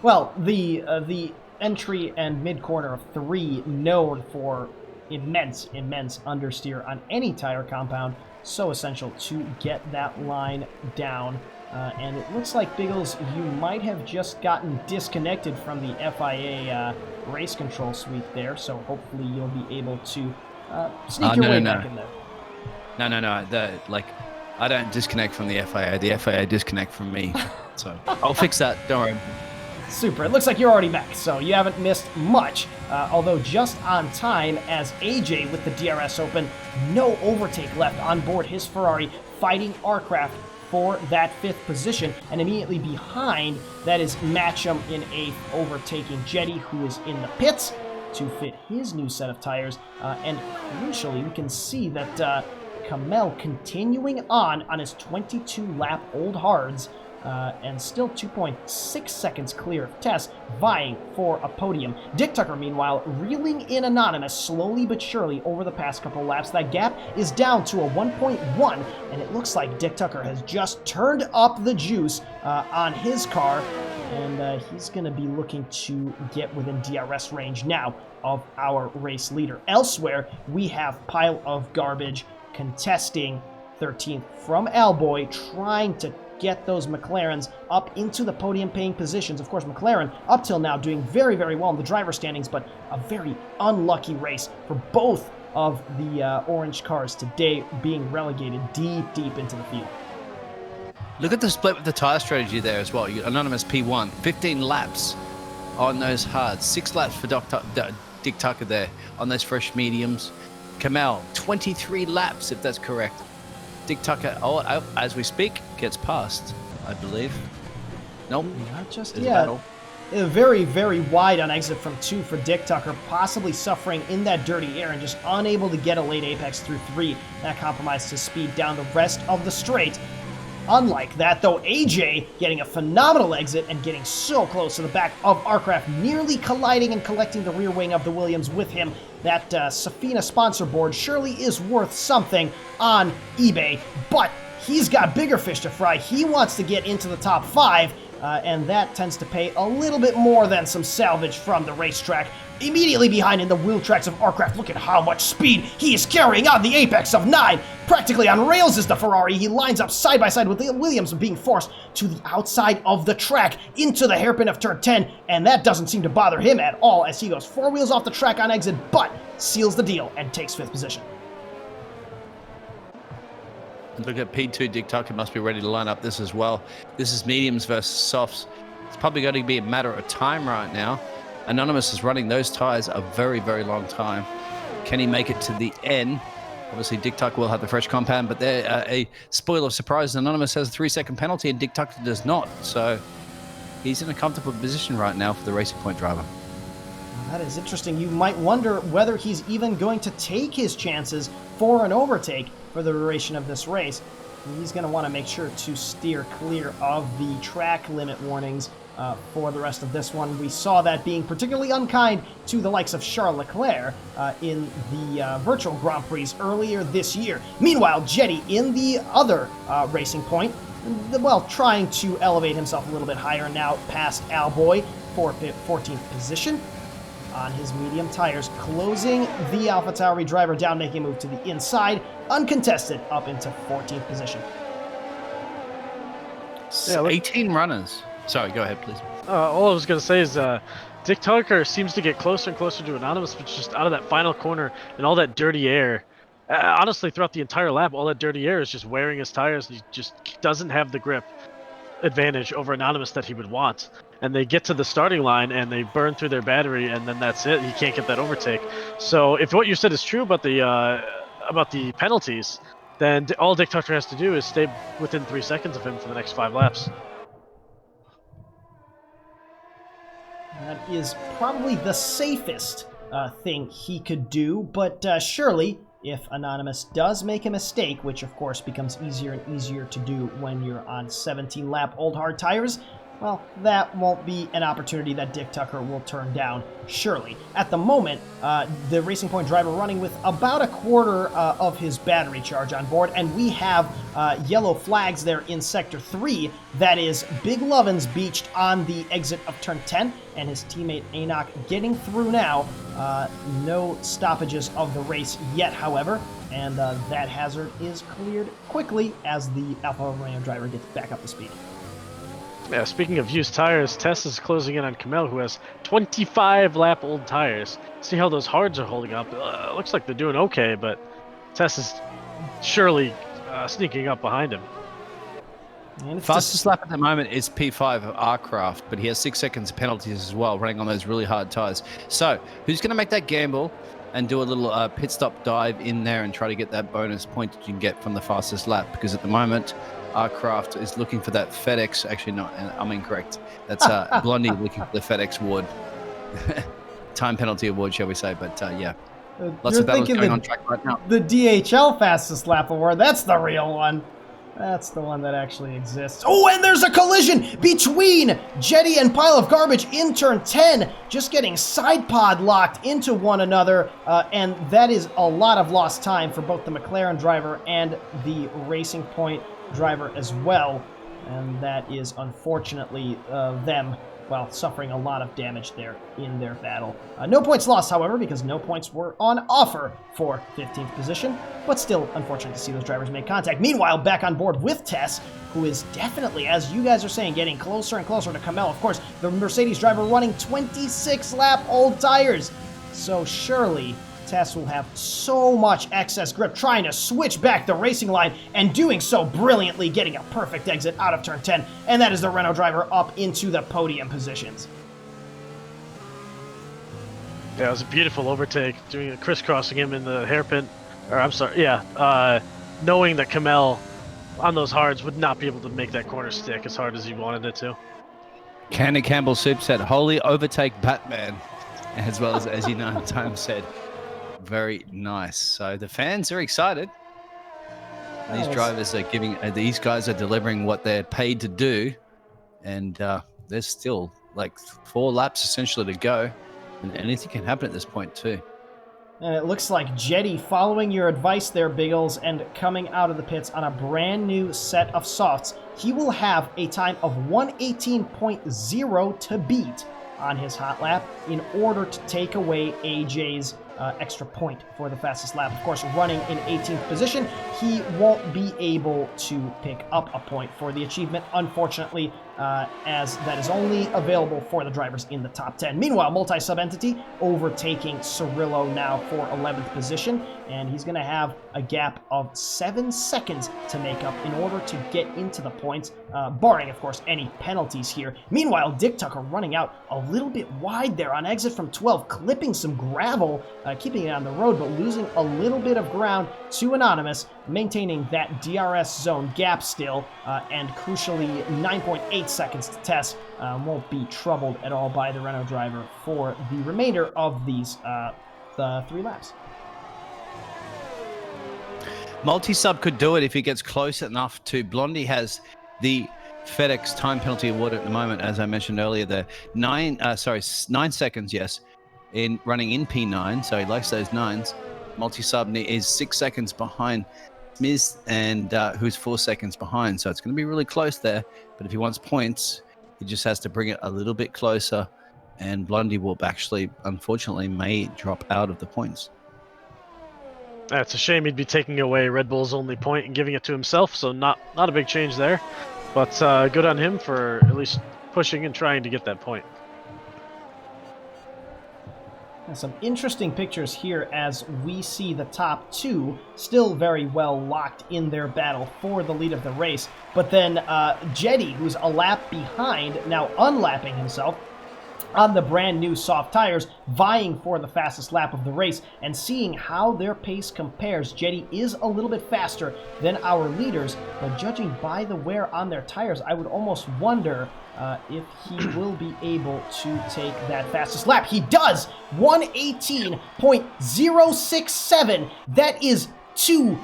Well, the entry and mid-corner of 3 known for immense understeer on any tire compound. So essential to get that line down. And it looks like, Biggles, you might have just gotten disconnected from the FIA race control suite there, so hopefully you'll be able to sneak your way back in there. No. I don't disconnect from the FIA. The FIA disconnect from me. So I'll fix that. Don't worry. Super. It looks like you're already back, so you haven't missed much. Although just on time, as AJ with the DRS open, no overtake left on board his Ferrari, fighting Arcraft for that 5th position, and immediately behind that is Matcham in 8th, overtaking Jetty, who is in the pits to fit his new set of tires. And crucially, we can see that Kamel continuing on his 22-lap old hards, and still 2.6 seconds clear of Tess, vying for a podium. Dick Tucker, meanwhile, reeling in Anonymous slowly but surely over the past couple laps. That gap is down to a 1.1, and it looks like Dick Tucker has just turned up the juice on his car, and he's going to be looking to get within DRS range now of our race leader. Elsewhere, we have Pile of Garbage contesting 13th from Alboy, trying to get those McLarens up into the podium-paying positions. Of course, McLaren, up till now, doing very, very well in the driver standings, but a very unlucky race for both of the orange cars today, being relegated deep, deep into the field. Look at the split with the tire strategy there as well. Anonymous P1, 15 laps on those hards, 6 laps for Dick Tucker there on those fresh mediums. Kamel, 23 laps, if that's correct. Dick Tucker, as we speak, gets past, I believe. Nope. Not just There's a yet. battle. Very, very wide on exit from 2 for Dick Tucker, possibly suffering in that dirty air and just unable to get a late apex through 3. That compromised his speed down the rest of the straight. Unlike that, though, AJ getting a phenomenal exit and getting so close to the back of Arcraft, nearly colliding and collecting the rear wing of the Williams with him. That Safina sponsor board surely is worth something on eBay, but he's got bigger fish to fry. He wants to get into the top 5, and that tends to pay a little bit more than some salvage from the racetrack. Immediately behind in the wheel tracks of Arcraft, look at how much speed he is carrying on the apex of 9. Practically on rails is the Ferrari. He lines up side by side with the Williams, being forced to the outside of the track into the hairpin of turn 10, and that doesn't seem to bother him at all as he goes 4 wheels off the track on exit, but seals the deal and takes 5th position. Look at P2, Dick Tucker must be ready to line up this as well. This is mediums versus softs. It's probably going to be a matter of time right now. Anonymous is running those tires a very, very long time. Can he make it to the end? Obviously, Dick Tucker will have the fresh compound, but there, a spoiler surprise, Anonymous has a 3-second penalty and Dick Tucker does not. So he's in a comfortable position right now for the Racing Point driver. That is interesting. You might wonder whether he's even going to take his chances for an overtake for the duration of this race. He's going to want to make sure to steer clear of the track limit warnings for the rest of this one. We saw that being particularly unkind to the likes of Charles Leclerc in the virtual Grand Prix earlier this year. Meanwhile, Jetty in the other Racing Point, well, trying to elevate himself a little bit higher now past Alboy for 14th position on his medium tires, closing the AlphaTauri driver down, making a move to the inside, uncontested, up into 14th position. Yeah, 18 runners. Sorry, go ahead, please. All I was going to say is Dick Tucker seems to get closer and closer to Anonymous, but just out of that final corner and all that dirty air. Honestly, throughout the entire lap, all that dirty air is just wearing his tires. He just doesn't have the grip advantage over Anonymous that he would want. And they get to the starting line and they burn through their battery, and then that's it. He can't get that overtake. So if what you said is true about the penalties, then all Dick Tucker has to do is stay within 3 seconds of him for the next 5 laps. That is probably the safest thing he could do, but surely, if Anonymous does make a mistake, which of course becomes easier and easier to do when you're on 17-lap old hard tires, well, that won't be an opportunity that Dick Tucker will turn down, surely. At the moment, the Racing Point driver running with about a quarter of his battery charge on board, and we have yellow flags there in Sector 3. That is Big Lovins beached on the exit of turn 10, and his teammate Enoch getting through now. No stoppages of the race yet, however, and that hazard is cleared quickly as the Alfa Romeo driver gets back up to speed. Yeah, speaking of used tires, Tess is closing in on Kamel, who has 25-lap old tires. See how those hards are holding up. Looks like they're doing okay, but Tess is surely sneaking up behind him. Fastest lap at the moment is P5 of Arcraft, but he has 6 seconds penalties as well, running on those really hard tires. So, who's going to make that gamble and do a little pit stop dive in there and try to get that bonus point that you can get from the fastest lap? Because at the moment, Arcraft is looking for that FedEx. Actually, no, I'm incorrect. That's Blondie looking for the FedEx award. Time penalty award, shall we say. But yeah, lots of battles going on track right now. The DHL fastest lap award, that's the real one. That's the one that actually exists. Oh, and there's a collision between Jetty and Pile of Garbage in turn 10, just getting side pod locked into one another, and that is a lot of lost time for both the McLaren driver and the Racing Point driver as well, and that is unfortunately them, well, suffering a lot of damage there in their battle. No points lost, however, because no points were on offer for 15th position, but still unfortunate to see those drivers make contact. Meanwhile, back on board with Tess, who is definitely, as you guys are saying, getting closer and closer to Kamel. Of course, the Mercedes driver running 26-lap old tires, so surely Tess will have so much excess grip trying to switch back the racing line and doing so brilliantly, getting a perfect exit out of turn 10, and that is the Renault driver up into the podium positions. Yeah, it was a beautiful overtake, crisscrossing him in the hairpin. Or I'm sorry, yeah, knowing that Kamel on those hards would not be able to make that corner stick as hard as he wanted it to. Candy Campbell Soup said, "Holy overtake Batman," as well as you know, Time said, "Very nice." So the fans are excited. These drivers are giving, these guys are delivering what they're paid to do, and there's still like 4 laps essentially to go, and anything can happen at this point too. And it looks like Jetty following your advice there, Biggles, and coming out of the pits on a brand new set of softs. He will have a time of 118.0 to beat on his hot lap in order to take away AJ's extra point for the fastest lap. Of course, running in 18th position, he won't be able to pick up a point for the achievement, unfortunately, as that is only available for the drivers in the top 10. Meanwhile, multi-sub entity overtaking Cirillo now for 11th position, and he's going to have a gap of 7 seconds to make up in order to get into the points, barring, of course, any penalties here. Meanwhile, Dick Tucker running out a little bit wide there on exit from 12, clipping some gravel, keeping it on the road, but losing a little bit of ground to Anonymous, maintaining that DRS zone gap still, and crucially 9.8 seconds to Tess. Won't be troubled at all by the Renault driver for the remainder of these the 3 laps. Multi-sub could do it if he gets close enough to. Blondie has the FedEx time penalty award at the moment, as I mentioned earlier. The 9 seconds, yes, in running in P9, so he likes those 9s. Multi-sub is 6 seconds behind Smith, and who's 4 seconds behind, so it's going to be really close there. But if he wants points, he just has to bring it a little bit closer, and Blondie will actually, unfortunately, may drop out of the points. It's a shame he'd be taking away Red Bull's only point and giving it to himself, so not a big change there. But good on him for at least pushing and trying to get that point. And some interesting pictures here as we see the top 2 still very well locked in their battle for the lead of the race. But then Jetty, who's a lap behind, now unlapping himself on the brand new soft tires, vying for the fastest lap of the race, and seeing how their pace compares. Jetty is a little bit faster than our leaders, but judging by the wear on their tires, I would almost wonder if he will be able to take that fastest lap. He does! 118.067. That is 2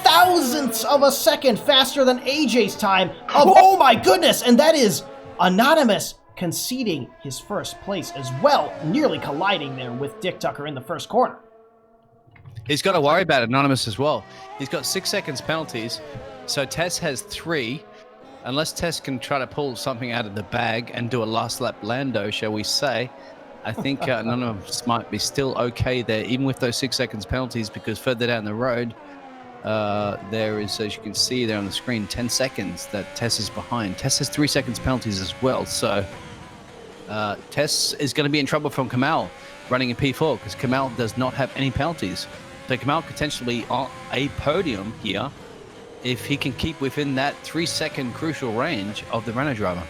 thousandths of a second faster than AJ's time of, oh my goodness, and that is Anonymous conceding his first place as well, nearly colliding there with Dick Tucker in the first corner. He's got to worry about Anonymous as well. He's got 6 seconds penalties, so Tess has 3. Unless Tess can try to pull something out of the bag and do a last lap Lando, shall we say, I think Anonymous might be still okay there, even with those 6 seconds penalties, because further down the road, there is, as you can see there on the screen, 10 seconds that Tess is behind. Tess has 3 seconds penalties as well, so Tess is going to be in trouble from Kamel running in P4, because Kamel does not have any penalties. So Kamel potentially on a podium here if he can keep within that 3-second crucial range of the Renault driver.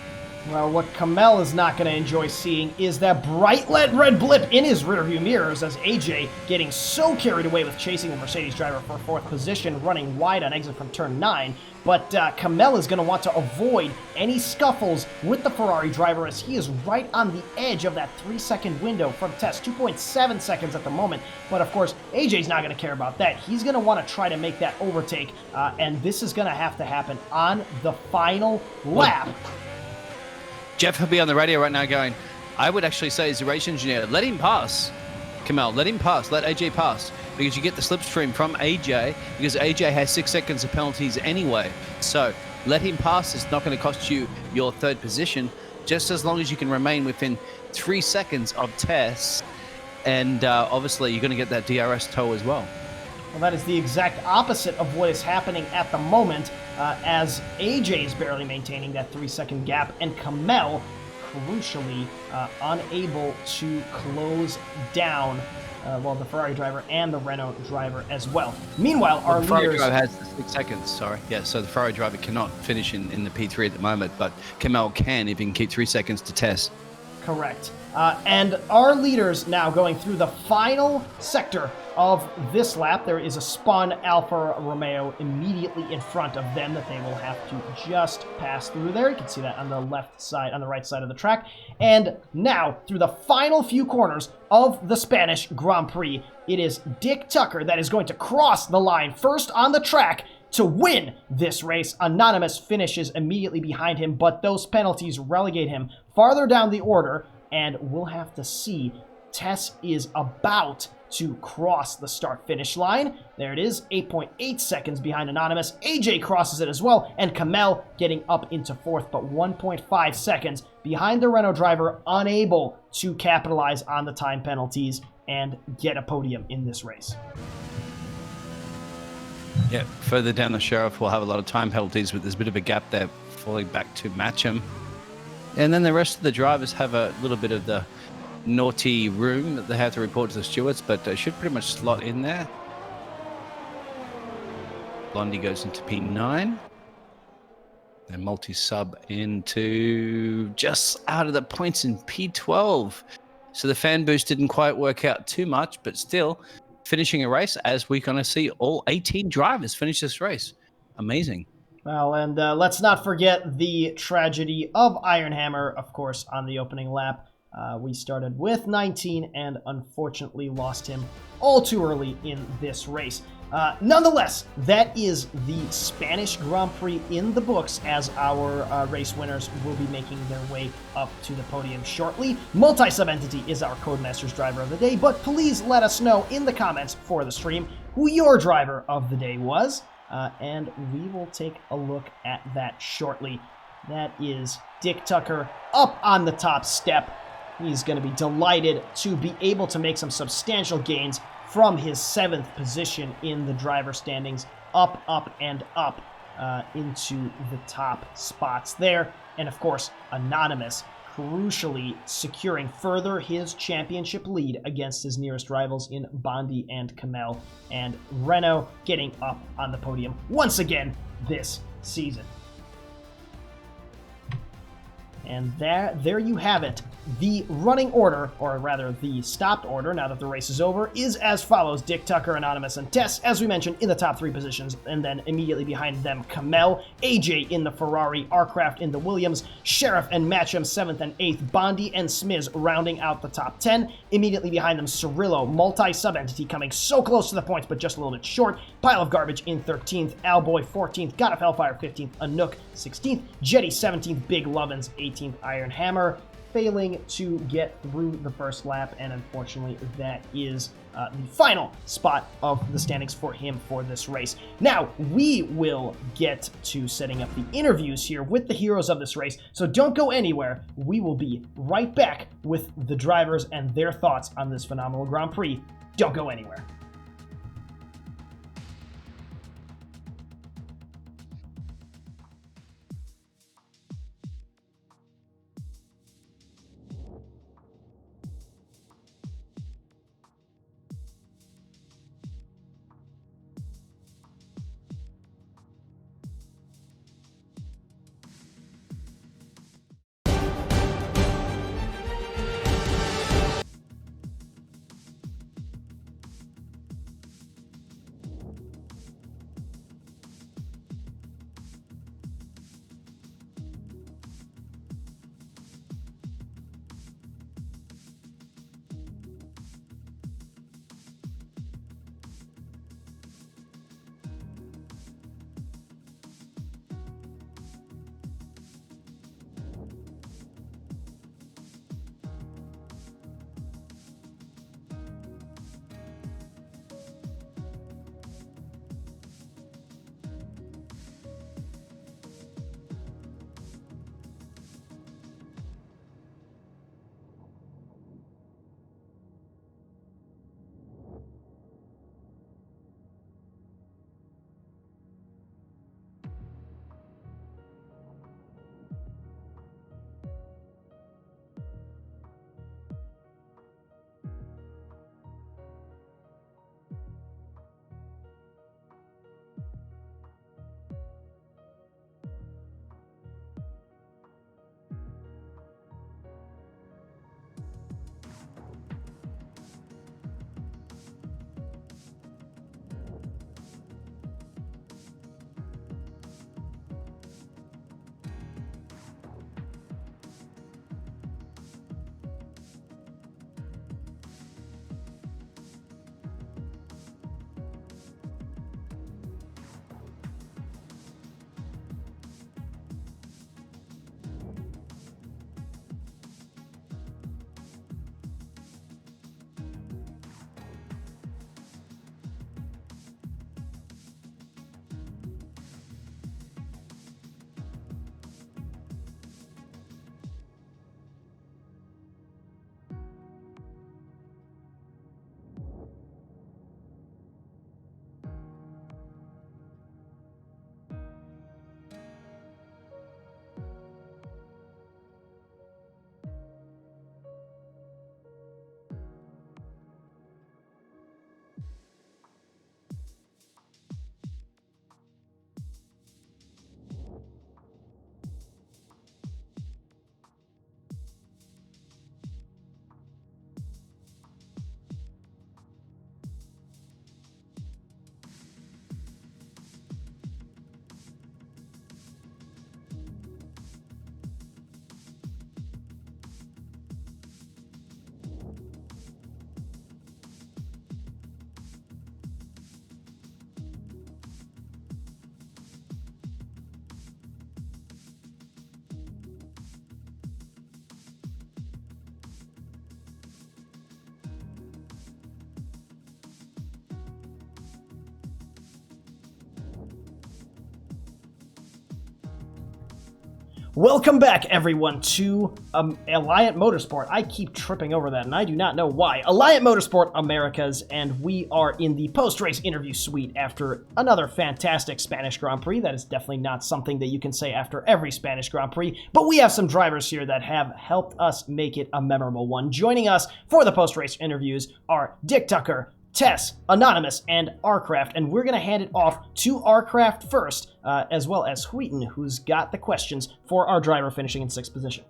Well, what Kamel is not going to enjoy seeing is that bright red blip in his rearview mirrors as AJ getting so carried away with chasing the Mercedes driver for 4th position, running wide on exit from turn 9. But Kamel is going to want to avoid any scuffles with the Ferrari driver as he is right on the edge of that 3-second window from test, 2.7 seconds at the moment. But of course, AJ's not going to care about that. He's going to want to try to make that overtake, and this is going to have to happen on the final lap. Jeff will be on the radio right now going, I would actually say as a race engineer, let him pass. Kamel, let him pass. Let AJ pass. Because you get the slipstream from AJ, because AJ has 6 seconds of penalties anyway. So let him pass. It's not going to cost you your 3rd position, just as long as you can remain within 3 seconds of tests. And obviously, you're going to get that DRS tow as well. Well, that is the exact opposite of what is happening at the moment, as AJ is barely maintaining that 3-second gap, and Kamel, crucially, unable to close down, the Ferrari driver and the Renault driver as well. Meanwhile, our the Ferrari leaders... driver has 6 seconds, sorry. Yeah, so the Ferrari driver cannot finish in the P3 at the moment, but Kamel can if he can keep 3 seconds to test. Correct. And our leaders now going through the final sector of this lap. There is a spun Alfa Romeo immediately in front of them that they will have to just pass through there. You can see that on the left side, on the right side of the track. And now, through the final few corners of the Spanish Grand Prix, it is Dick Tucker that is going to cross the line first on the track to win this race. Anonymous finishes immediately behind him, but those penalties relegate him farther down the order, and we'll have to see. Tess is about to cross the start-finish line. There it is, 8.8 seconds behind Anonymous. AJ crosses it as well, and Kamel getting up into 4th, but 1.5 seconds behind the Renault driver, unable to capitalize on the time penalties and get a podium in this race. Yeah, further down the Sheriff will have a lot of time penalties, but there's a bit of a gap there falling back to match him. And then the rest of the drivers have a little bit of the naughty room that they have to report to the stewards, but they should pretty much slot in there. Blondie goes into P9. And multi-sub into just out of the points in P12. So the fan boost didn't quite work out too much, but still finishing a race as we're going to see all 18 drivers finish this race. Amazing. Well, and let's not forget the tragedy of Iron Hammer, of course, on the opening lap. We started with 19 and unfortunately lost him all too early in this race. Nonetheless, that is the Spanish Grand Prix in the books, as our race winners will be making their way up to the podium shortly. Multi-Sub Entity is our Codemasters driver of the day, but please let us know in the comments for the stream who your driver of the day was, and we will take a look at that shortly. That is Dick Tucker up on the top step. He's going to be delighted to be able to make some substantial gains from his 7th position in the driver standings, up, and up into the top spots there. And of course, Anonymous crucially securing further his championship lead against his nearest rivals in Bondi and Kamel, and Renault getting up on the podium once again this season. And there you have it. The running order, or rather the stopped order, now that the race is over, is as follows. Dick Tucker, Anonymous, and Tess, as we mentioned, in the top 3 positions, and then immediately behind them, Kamel, AJ in the Ferrari, Arcraft in the Williams, Sheriff and Matcham 7th and 8th, Bondi and Smiz rounding out the top 10. Immediately behind them, Cirillo, multi-sub-entity, coming so close to the points, but just a little bit short. Pile of Garbage in 13th, Owlboy 14th, God of Hellfire 15th, Anook 16th, Jetty 17th, Big Lovins 18th, Iron Hammer failing to get through the first lap, and unfortunately that is the final spot of the standings for him for this race. Now, we will get to setting up the interviews here with the heroes of this race, so don't go anywhere. We will be right back with the drivers and their thoughts on this phenomenal Grand Prix. Don't go anywhere. Welcome back, everyone, to Alliant Motorsport. I keep tripping over that, and I do not know why. Alliant Motorsport Americas, and we are in the post-race interview suite after another fantastic Spanish Grand Prix. That is definitely not something that you can say after every Spanish Grand Prix, but we have some drivers here that have helped us make it a memorable one. Joining us for the post-race interviews are Dick Tucker, Tess, Anonymous, and Arcraft, and we're going to hand it off to Arcraft first, as well as Wheaton, who's got the questions for our driver finishing in 6th position.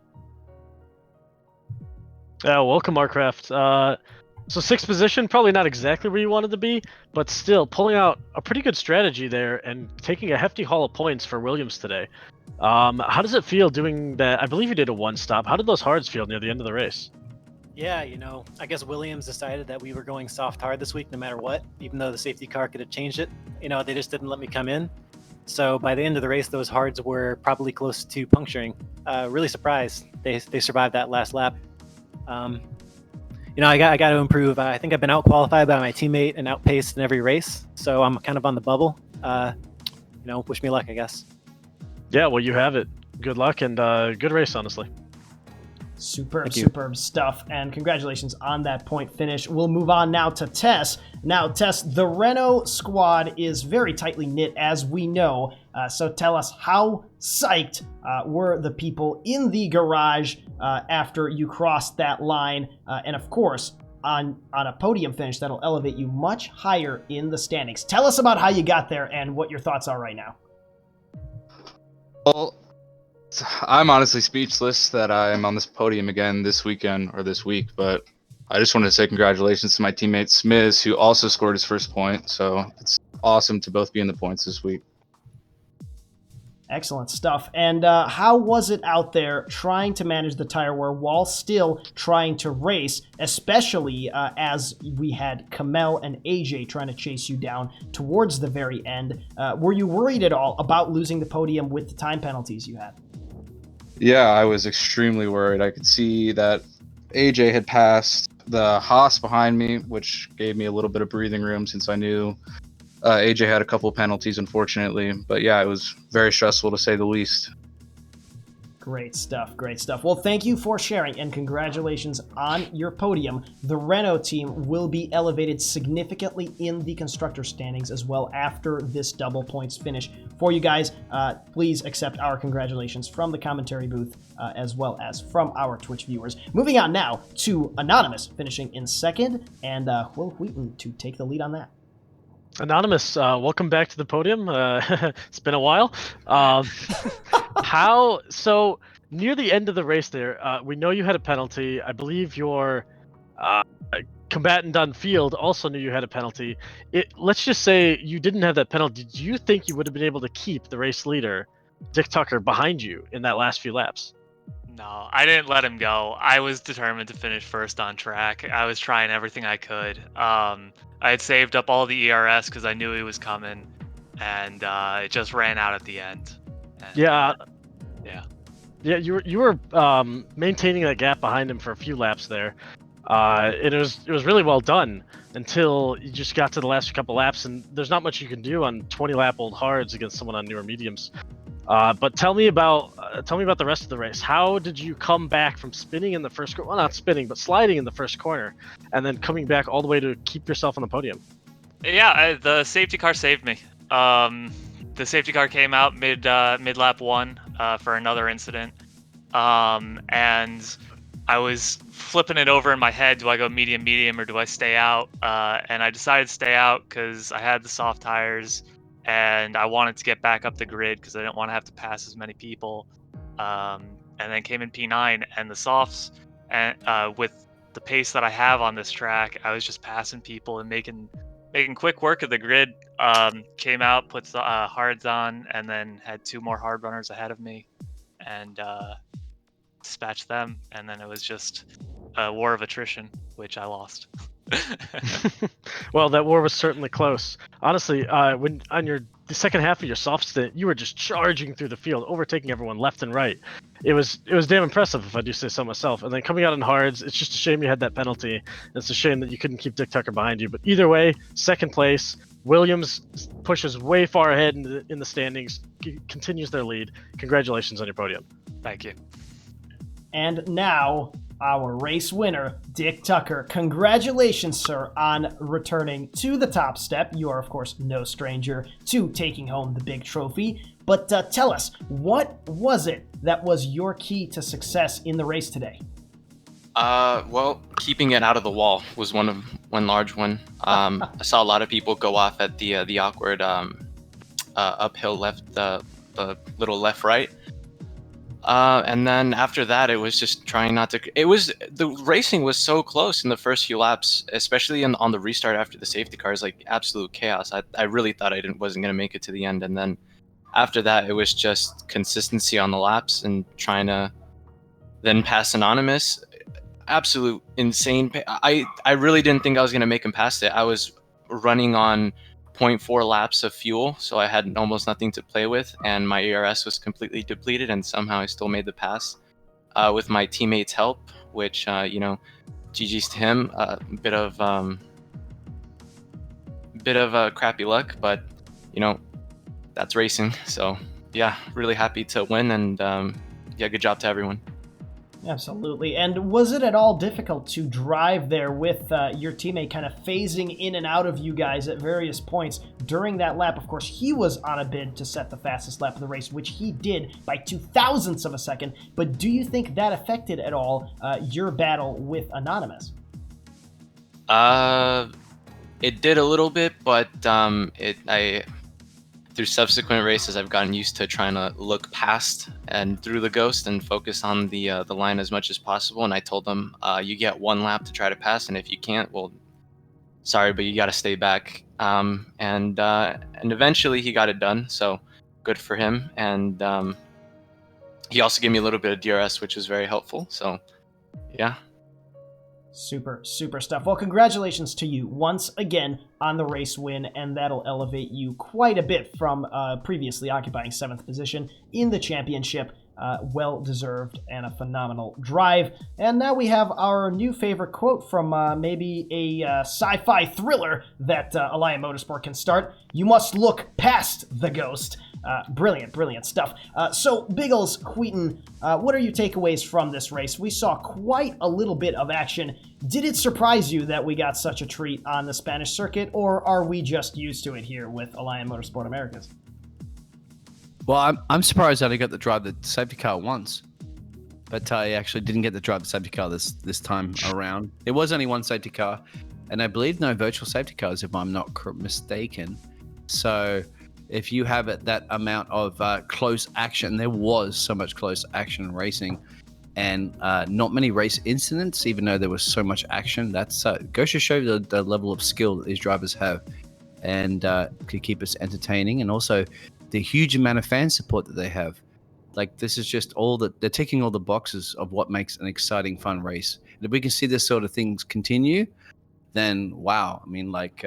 Welcome, Arcraft. So 6th position, probably not exactly where you wanted to be, but still pulling out a pretty good strategy there and taking a hefty haul of points for Williams today. How does it feel doing that? I believe you did a one-stop. How did those hards feel near the end of the race? Yeah, I guess Williams decided that we were going soft hard this week no matter what, even though the safety car could have changed it. They just didn't let me come in. So by the end of the race, those hards were probably close to puncturing. Really surprised they survived that last lap. I got to improve. I think I've been out-qualified by my teammate and outpaced in every race, so I'm kind of on the bubble. Wish me luck, I guess. Yeah, well, you have it. Good luck and good race, honestly. Superb stuff, and congratulations on that point finish. We'll move on now to Tess. Now, Tess, the Renault squad is very tightly knit, as we know. So tell us, how psyched were the people in the garage after you crossed that line? And of course, on a podium finish, that'll elevate you much higher in the standings. Tell us about how you got there and what your thoughts are right now. Well, I'm honestly speechless that I'm on this podium again this weekend or this week, but I just wanted to say congratulations to my teammate Smiz, who also scored his first point. So it's awesome to both be in the points this week. Excellent stuff. And how was it out there trying to manage the tire wear while still trying to race, especially as we had Kamel and AJ trying to chase you down towards the very end? Were you worried at all about losing the podium with the time penalties you had? Yeah, I was extremely worried. I could see that AJ had passed the Haas behind me, which gave me a little bit of breathing room since I knew AJ had a couple penalties, unfortunately. But yeah, it was very stressful to say the least. Great stuff. Well, thank you for sharing, and congratulations on your podium. The Renault team will be elevated significantly in the constructor standings as well after this double points finish. For you guys, please accept our congratulations from the commentary booth as well as from our Twitch viewers. Moving on now to Anonymous, finishing in 2nd, and Will Wheaton to take the lead on that. Anonymous, welcome back to the podium. It's been a while. So near the end of the race there, we know you had a penalty. I believe your combatant on field also knew you had a penalty. Let's just say you didn't have that penalty. Do you think you would have been able to keep the race leader, Dick Tucker, behind you in that last few laps? No, I didn't let him go. I was determined to finish first on track. I was trying everything I could. I had saved up all the ERS because I knew he was coming, and it just ran out at the end. And, yeah. Yeah, you were maintaining that gap behind him for a few laps there. It was really well done until you just got to the last couple laps, and there's not much you can do on 20-lap-old hards against someone on newer mediums. But tell me about the rest of the race. How did you come back from spinning in the first corner? Well, not spinning, but sliding in the first corner, and then coming back all the way to keep yourself on the podium? Yeah, the safety car saved me. The safety car came out mid lap 1 for another incident, and I was flipping it over in my head. Do I go medium, or do I stay out? And I decided to stay out because I had the soft tires. And I wanted to get back up the grid because I didn't want to have to pass as many people. And then came in P9, and the softs, and with the pace that I have on this track, I was just passing people and making quick work of the grid. Came out, put the hards on, and then had 2 more hard runners ahead of me, and dispatched them. And then it was just a war of attrition, which I lost. Well, that war was certainly close. Honestly, when on the second half of your soft stint, you were just charging through the field, overtaking everyone left and right. It was damn impressive, if I do say so myself. And then coming out in hards, it's just a shame you had that penalty. It's a shame that you couldn't keep Dick Tucker behind you. But either way, 2nd place, Williams pushes way far ahead in the standings, continues their lead. Congratulations on your podium. Thank you. And now, our race winner, Dick Tucker. Congratulations, sir, on returning to the top step. You are, of course, no stranger to taking home the big trophy. But tell us, what was it that was your key to success in the race today? Well, keeping it out of the wall was one large one. I saw a lot of people go off at the awkward uphill left, the little left right. And then after that, it was just trying not to. The racing was so close in the first few laps, especially on the restart after the safety cars, like absolute chaos. I really thought I wasn't gonna make it to the end, and then after that, it was just consistency on the laps and trying to then pass Anonymous. Absolute insane. I really didn't think I was gonna make him past it. I was running on 0.4 laps of fuel, so I had almost nothing to play with, and my ERS was completely depleted, and somehow I still made the pass with my teammates' help, which GG's to him. Bit of crappy luck, but that's racing. So yeah, really happy to win, and good job to everyone. Absolutely. And was it at all difficult to drive there with your teammate kind of phasing in and out of you guys at various points during that lap? Of course, he was on a bid to set the fastest lap of the race, which he did by 0.02 of a second. But do you think that affected at all your battle with Anonymous? It did a little bit, but through subsequent races, I've gotten used to trying to look past and through the ghost and focus on the line as much as possible. And I told them, you get one lap to try to pass, and if you can't, well, sorry, but you got to stay back. And eventually he got it done, so good for him. And he also gave me a little bit of DRS, which was very helpful. So yeah. Super stuff. Well, congratulations to you once again on the race win, and that'll elevate you quite a bit from previously occupying 7th position in the championship. Well-deserved and a phenomenal drive. And now we have our new favorite quote from maybe a sci-fi thriller that Alliant Motorsport can start. You must look past the ghost. Brilliant stuff. So, Biggles, Wheaton, what are your takeaways from this race? We saw quite a little bit of action. Did it surprise you that we got such a treat on the Spanish circuit, or are we just used to it here with Alliant Motorsport Americas? Well, I'm surprised I only got to drive the safety car once, but I actually didn't get to drive the safety car this time around. It was only one safety car, and I believe no virtual safety cars, if I'm not mistaken. So if you have that amount of close action, there was so much close action racing, and not many race incidents, even though there was so much action. That's goes to show the level of skill that these drivers have, and could keep us entertaining, and also the huge amount of fan support that they have. Like, this is just they're ticking all the boxes of what makes an exciting, fun race. And if we can see this sort of things continue, then wow. I mean, like,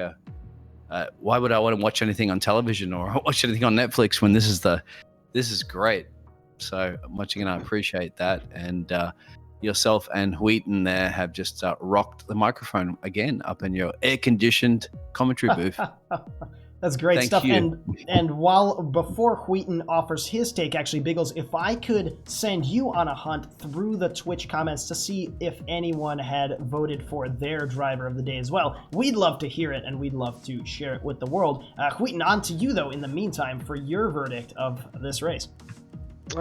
why would I want to watch anything on television or watch anything on Netflix when this is great? So much again, I appreciate that. And yourself and Wheaton there have just rocked the microphone again up in your air-conditioned commentary booth. That's great Thank stuff. you. And before Wheaton offers his take, actually, Biggles, if I could send you on a hunt through the Twitch comments to see if anyone had voted for their driver of the day as well, we'd love to hear it, and we'd love to share it with the world. Wheaton, on to you, though, in the meantime, for your verdict of this race.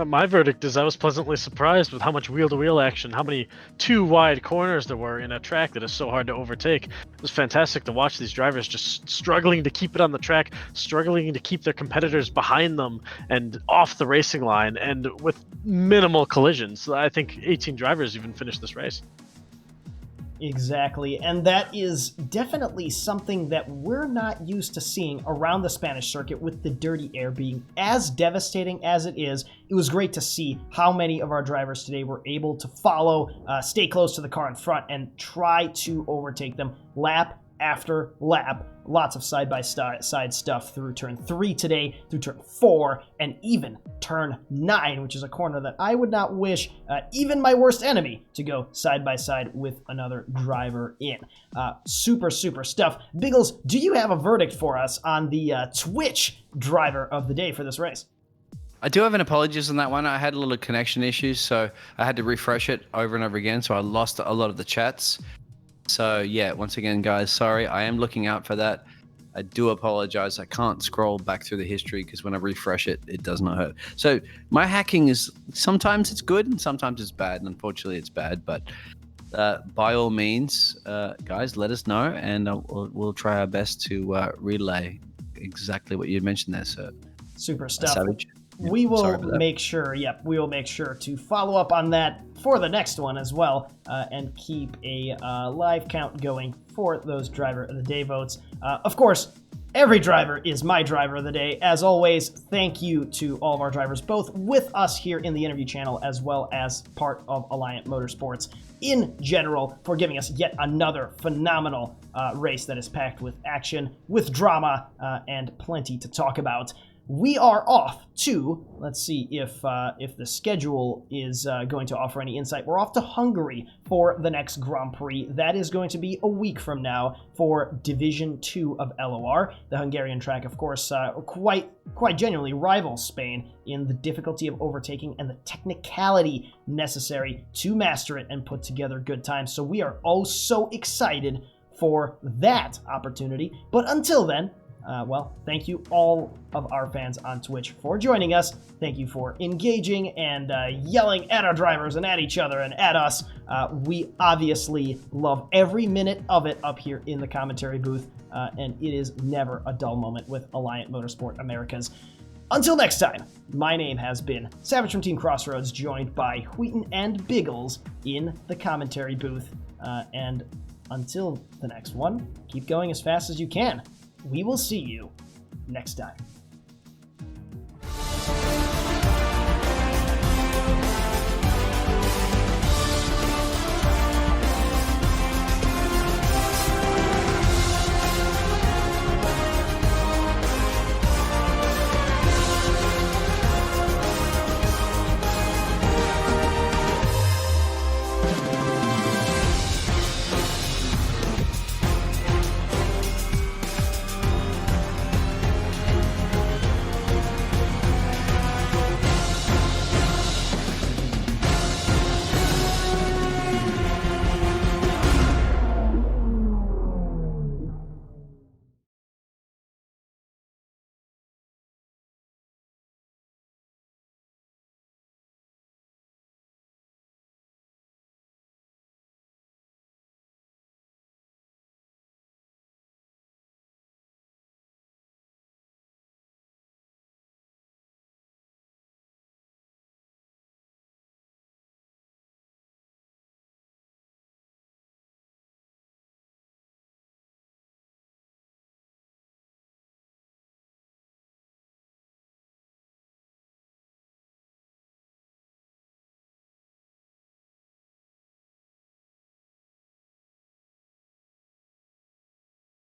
My verdict is I was pleasantly surprised with how much wheel-to-wheel action, how many two wide corners there were in a track that is so hard to overtake. It was fantastic to watch these drivers just struggling to keep it on the track, struggling to keep their competitors behind them and off the racing line, and with minimal collisions. I think 18 drivers even finished this race. Exactly, and that is definitely something that we're not used to seeing around the Spanish circuit, with the dirty air being as devastating as it is. It was great to see how many of our drivers today were able to follow, stay close to the car in front, and try to overtake them lap after lap. Lots of side-by-side stuff through turn 3 today, through turn 4, and even turn 9, which is a corner that I would not wish even my worst enemy to go side-by-side with another driver in. Super stuff. Biggles, do you have a verdict for us on the Twitch driver of the day for this race? I do have an apologies on that one. I had a little connection issues, so I had to refresh it over and over again, so I lost a lot of the chats. So yeah, once again, guys, sorry. I am looking out for that. I do apologize. I can't scroll back through the history because when I refresh it, it does not hurt. So my hacking is, sometimes it's good and sometimes it's bad, and unfortunately it's bad, but by all means, guys, let us know, and we'll try our best to relay exactly what you mentioned there, sir. Super stuff. Savage. We will make sure, we will make sure to follow up on that for the next one as well, and keep a live count going for those driver of the day votes. Of course, every driver is my driver of the day. As always, thank you to all of our drivers, both with us here in the interview channel as well as part of Alliant Motorsports in general, for giving us yet another phenomenal race that is packed with action, with drama, and plenty to talk about. We are off to, let's see if the schedule is going to offer any insight. We're off to Hungary for the next Grand Prix. That is going to be a week from now for Division 2 of LOR. The Hungarian track, of course, quite genuinely rivals Spain in the difficulty of overtaking and the technicality necessary to master it and put together good times. So we are oh so excited for that opportunity. But until then, well, thank you all of our fans on Twitch for joining us. Thank you for engaging and yelling at our drivers and at each other and at us. We obviously love every minute of it up here in the commentary booth, and it is never a dull moment with Alliant Motorsport Americas. Until next time, my name has been Savage from Team Crossroads, joined by Wheaton and Biggles in the commentary booth. And until the next one, keep going as fast as you can. We will see you next time.